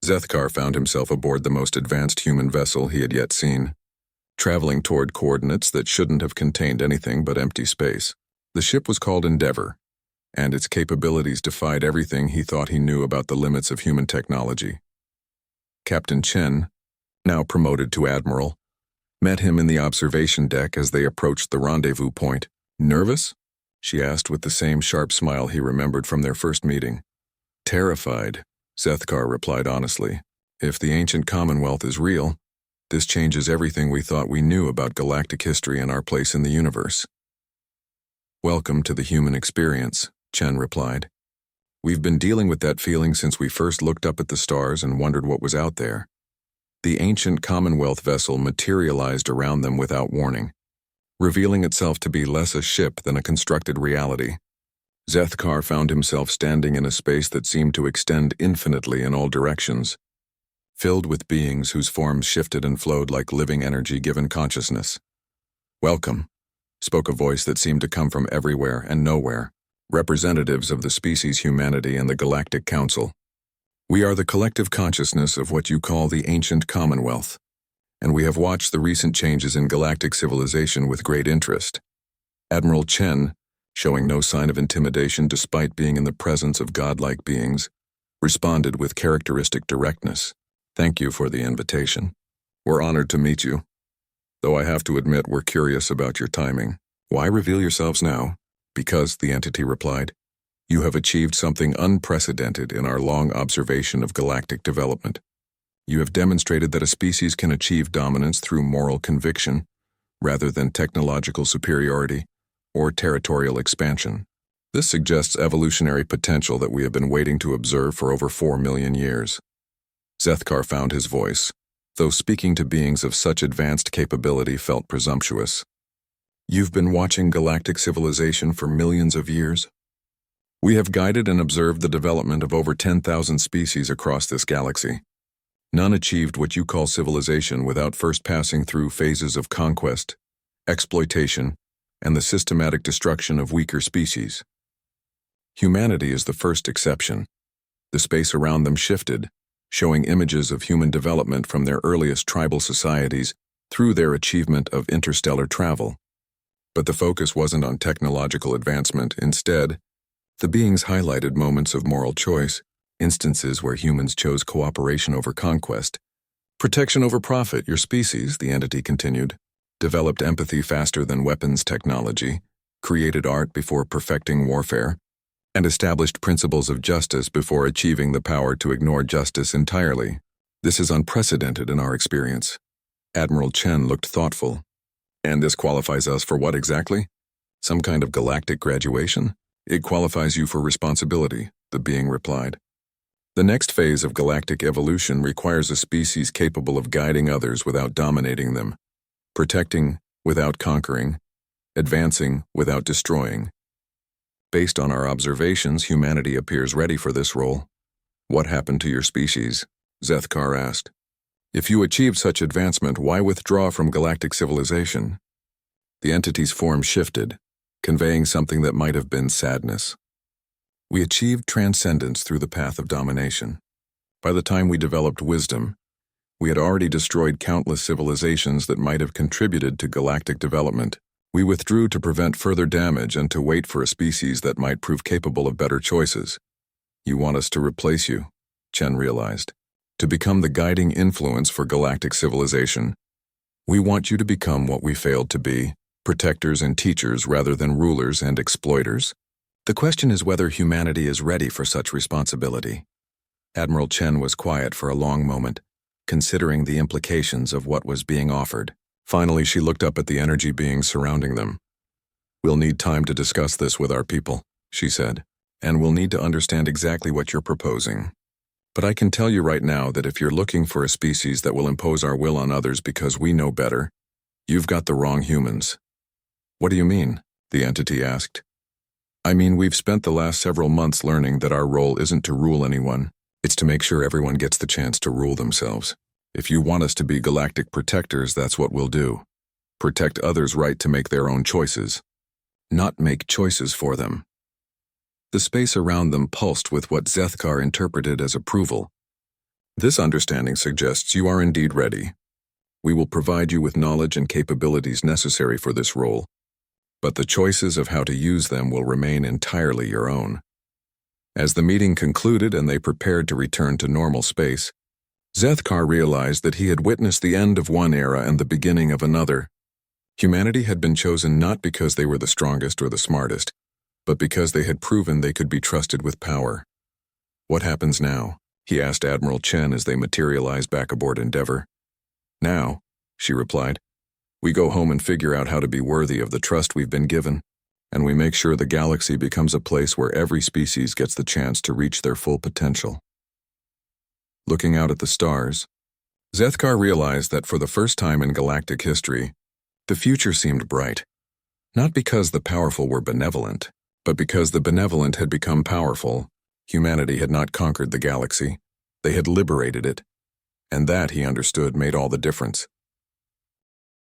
S1: Zethkar found himself aboard the most advanced human vessel he had yet seen, traveling toward coordinates that shouldn't have contained anything but empty space. The ship was called Endeavor, and its capabilities defied everything he thought he knew about the limits of human technology. Captain Chen, now promoted to admiral, met him in the observation deck as they approached the rendezvous point. "Nervous?" she asked with the same sharp smile he remembered from their first meeting. "Terrified," Zethkar replied honestly. "If the Ancient Commonwealth is real, this changes everything we thought we knew about galactic history and our place in the universe." "Welcome to the human experience," Chen replied. "We've been dealing with that feeling since we first looked up at the stars and wondered what was out there." The Ancient Commonwealth vessel materialized around them without warning, revealing itself to be less a ship than a constructed reality. Zethkar found himself standing in a space that seemed to extend infinitely in all directions, filled with beings whose forms shifted and flowed like living energy given consciousness. "Welcome," spoke a voice that seemed to come from everywhere and nowhere, representatives of the species humanity and the Galactic Council. "We are the collective consciousness of what you call the Ancient Commonwealth, and we have watched the recent changes in galactic civilization with great interest." Admiral Chen, showing no sign of intimidation despite being in the presence of godlike beings, responded with characteristic directness. "Thank you for the invitation. We're honored to meet you, though I have to admit we're curious about your timing." "Why reveal yourselves now?" "Because," the entity replied, "you have achieved something unprecedented in our long observation of galactic development. You have demonstrated that a species can achieve dominance through moral conviction, rather than technological superiority or territorial expansion. This suggests evolutionary potential that we have been waiting to observe for over 4 million years." Zethkar found his voice, though speaking to beings of such advanced capability felt presumptuous. "You've been watching galactic civilization for millions of years? We have guided and observed the development of over 10,000 species across this galaxy. None achieved what you call civilization without first passing through phases of conquest, exploitation, and the systematic destruction of weaker species. Humanity is the first exception. The space around them shifted, showing images of human development from their earliest tribal societies through their achievement of interstellar travel. But the focus wasn't on technological advancement. Instead, the beings highlighted moments of moral choice, instances where humans chose cooperation over conquest, protection over profit. Your species, the entity continued, developed empathy faster than weapons technology, created art before perfecting warfare, and established principles of justice before achieving the power to ignore justice entirely. This is unprecedented in our experience. Admiral Chen looked thoughtful. And this qualifies us for what exactly? Some kind of galactic graduation? It qualifies you for responsibility, the being replied. The next phase of galactic evolution requires a species capable of guiding others without dominating them, protecting without conquering, advancing without destroying. Based on our observations, humanity appears ready for this role. What happened to your species? Zethkar asked. If you achieved such advancement, why withdraw from galactic civilization? The entity's form shifted, conveying something that might have been sadness. We achieved transcendence through the path of domination. By the time we developed wisdom, we had already destroyed countless civilizations that might have contributed to galactic development. We withdrew to prevent further damage and to wait for a species that might prove capable of better choices. You want us to replace you, Chen realized. To become the guiding influence for galactic civilization. We want you to become what we failed to be, protectors and teachers rather than rulers and exploiters. The question is whether humanity is ready for such responsibility. Admiral Chen was quiet for a long moment, considering the implications of what was being offered. Finally, she looked up at the energy beings surrounding them. We'll need time to discuss this with our people, she said, and we'll need to understand exactly what you're proposing. But I can tell you right now that if you're looking for a species that will impose our will on others because we know better, you've got the wrong humans. What do you mean? The entity asked. I mean, we've spent the last several months learning that our role isn't to rule anyone. It's to make sure everyone gets the chance to rule themselves. If you want us to be galactic protectors, that's what we'll do. Protect others' right to make their own choices. Not make choices for them. The space around them pulsed with what Zethkar interpreted as approval. This understanding suggests you are indeed ready. We will provide you with knowledge and capabilities necessary for this role, but the choices of how to use them will remain entirely your own. As the meeting concluded and they prepared to return to normal space, Zethkar realized that he had witnessed the end of one era and the beginning of another. Humanity had been chosen not because they were the strongest or the smartest, but because they had proven they could be trusted with power. What happens now? He asked Admiral Chen as they materialized back aboard Endeavour. Now, she replied, we go home and figure out how to be worthy of the trust we've been given, and we make sure the galaxy becomes a place where every species gets the chance to reach their full potential. Looking out at the stars, Zethkar realized that for the first time in galactic history, the future seemed bright. Not because the powerful were benevolent, but because the benevolent had become powerful. Humanity had not conquered the galaxy. They had liberated it. And that, he understood, made all the difference.